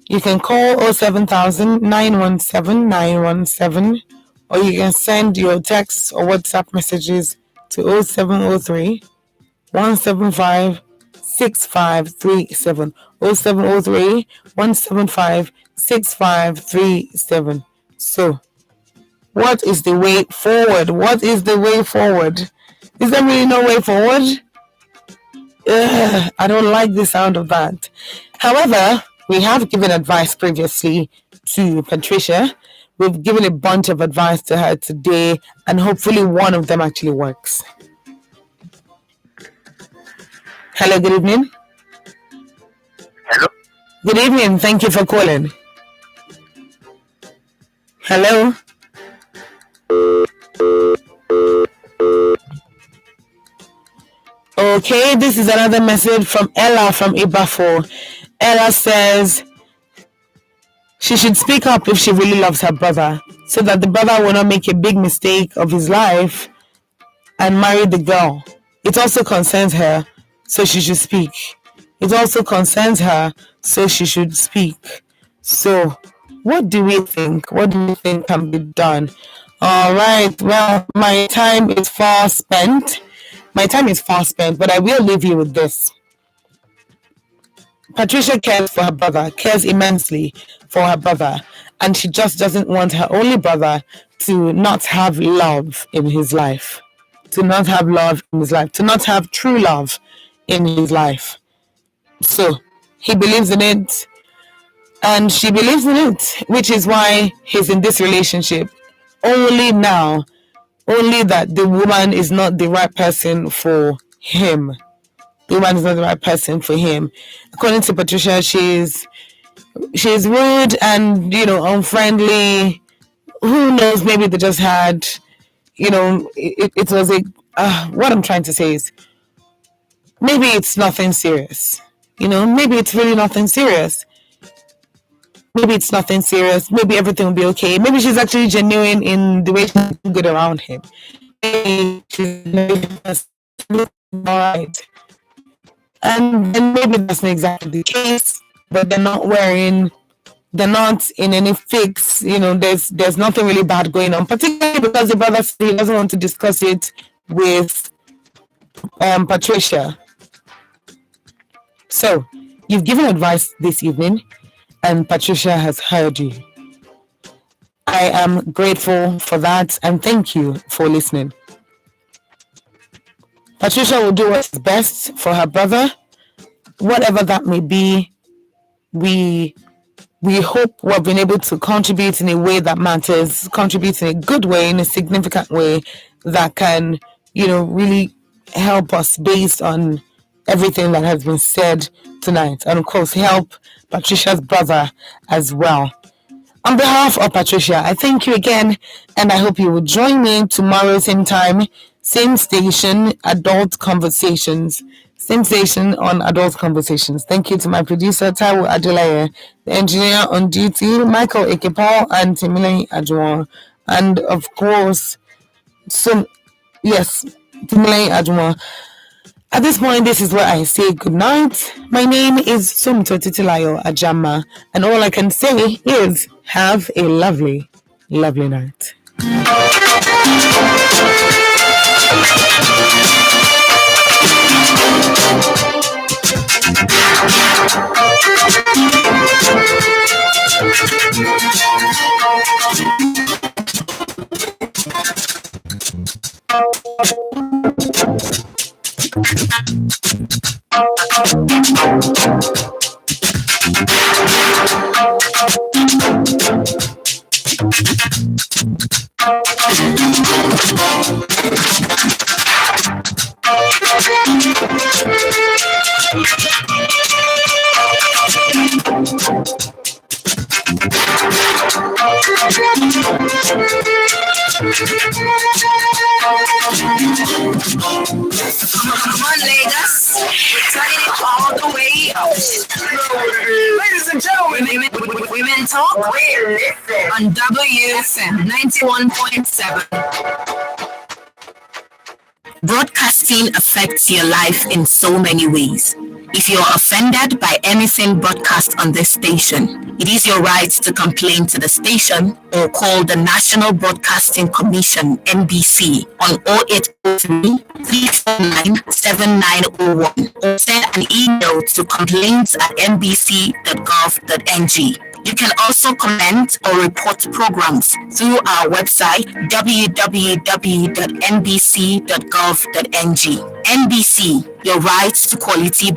You can call 07000 917 917, or you can send your texts or WhatsApp messages to 0703 175 6537. 0703 175 6537. So, what is the way forward? What is the way forward? Is there really no way forward? I don't like the sound of that. However, we have given advice previously to Patricia. We've given a bunch of advice to her today, and hopefully one of them actually works. Hello, good evening. Hello. Good evening. Thank you for calling. Hello. Okay, this is another message from Ella from Ibafo. Ella says she should speak up if she really loves her brother, so that the brother will not make a big mistake of his life and marry the girl. It also concerns her, so she should speak. It also concerns her, so she should speak. So, what do we think? What do we think can be done? All right, well, my time is far spent. But I will leave you with this. Patricia cares for her brother, cares immensely for her brother, and she just doesn't want her only brother to not have love in his life, to not have true love in his life. So he believes in it, and she believes in it, which is why he's in this relationship. Only that the woman is not the right person for him. The woman is not the right person for him. According to Patricia, she's rude and, unfriendly. Who knows? Maybe they just had, it was what I'm trying to say is, maybe it's nothing serious. Maybe it's really nothing serious. Maybe it's nothing serious. Maybe everything will be okay. Maybe she's actually genuine in the way she's good around him. Maybe she's all right. And maybe that's not exactly the case, but they're not wearing they're not in any fix. There's nothing really bad going on, particularly because the brother said he doesn't want to discuss it with Patricia. So you've given advice this evening, and Patricia has heard you. I am grateful for that, and thank you for listening. Patricia will do what's best for her brother, whatever that may be. We hope we've been able to contribute in a way that matters, contribute in a good way, in a significant way that can, really help us based on everything that has been said tonight. And of course, help Patricia's brother as well. On behalf of Patricia, I thank you again, and I hope you will join me tomorrow, same time, same station, Adult Conversations. Same station on Adult Conversations. Thank you to my producer, Taiwo Adelaye, the engineer on duty, Michael Ekepal, and Timile Ajuwon. And of course, Timile Ajuwon. At this point, this is where I say good night. My name is Sumto Titilayo Ajama, and all I can say is have a lovely, lovely night. Come on, Lagos. We're turning it all the way up. Ladies and gentlemen, women talk on WSM 91.7. Broadcasting affects your life in so many ways. If you're offended by anything broadcast on this station, it is your right to complain to the station or call the National Broadcasting Commission, NBC, on 0803 349 7901 or send an email to complaints@nbc.gov.ng. You can also comment or report programs through our website www.nbc.gov.ng. NBC, your rights to quality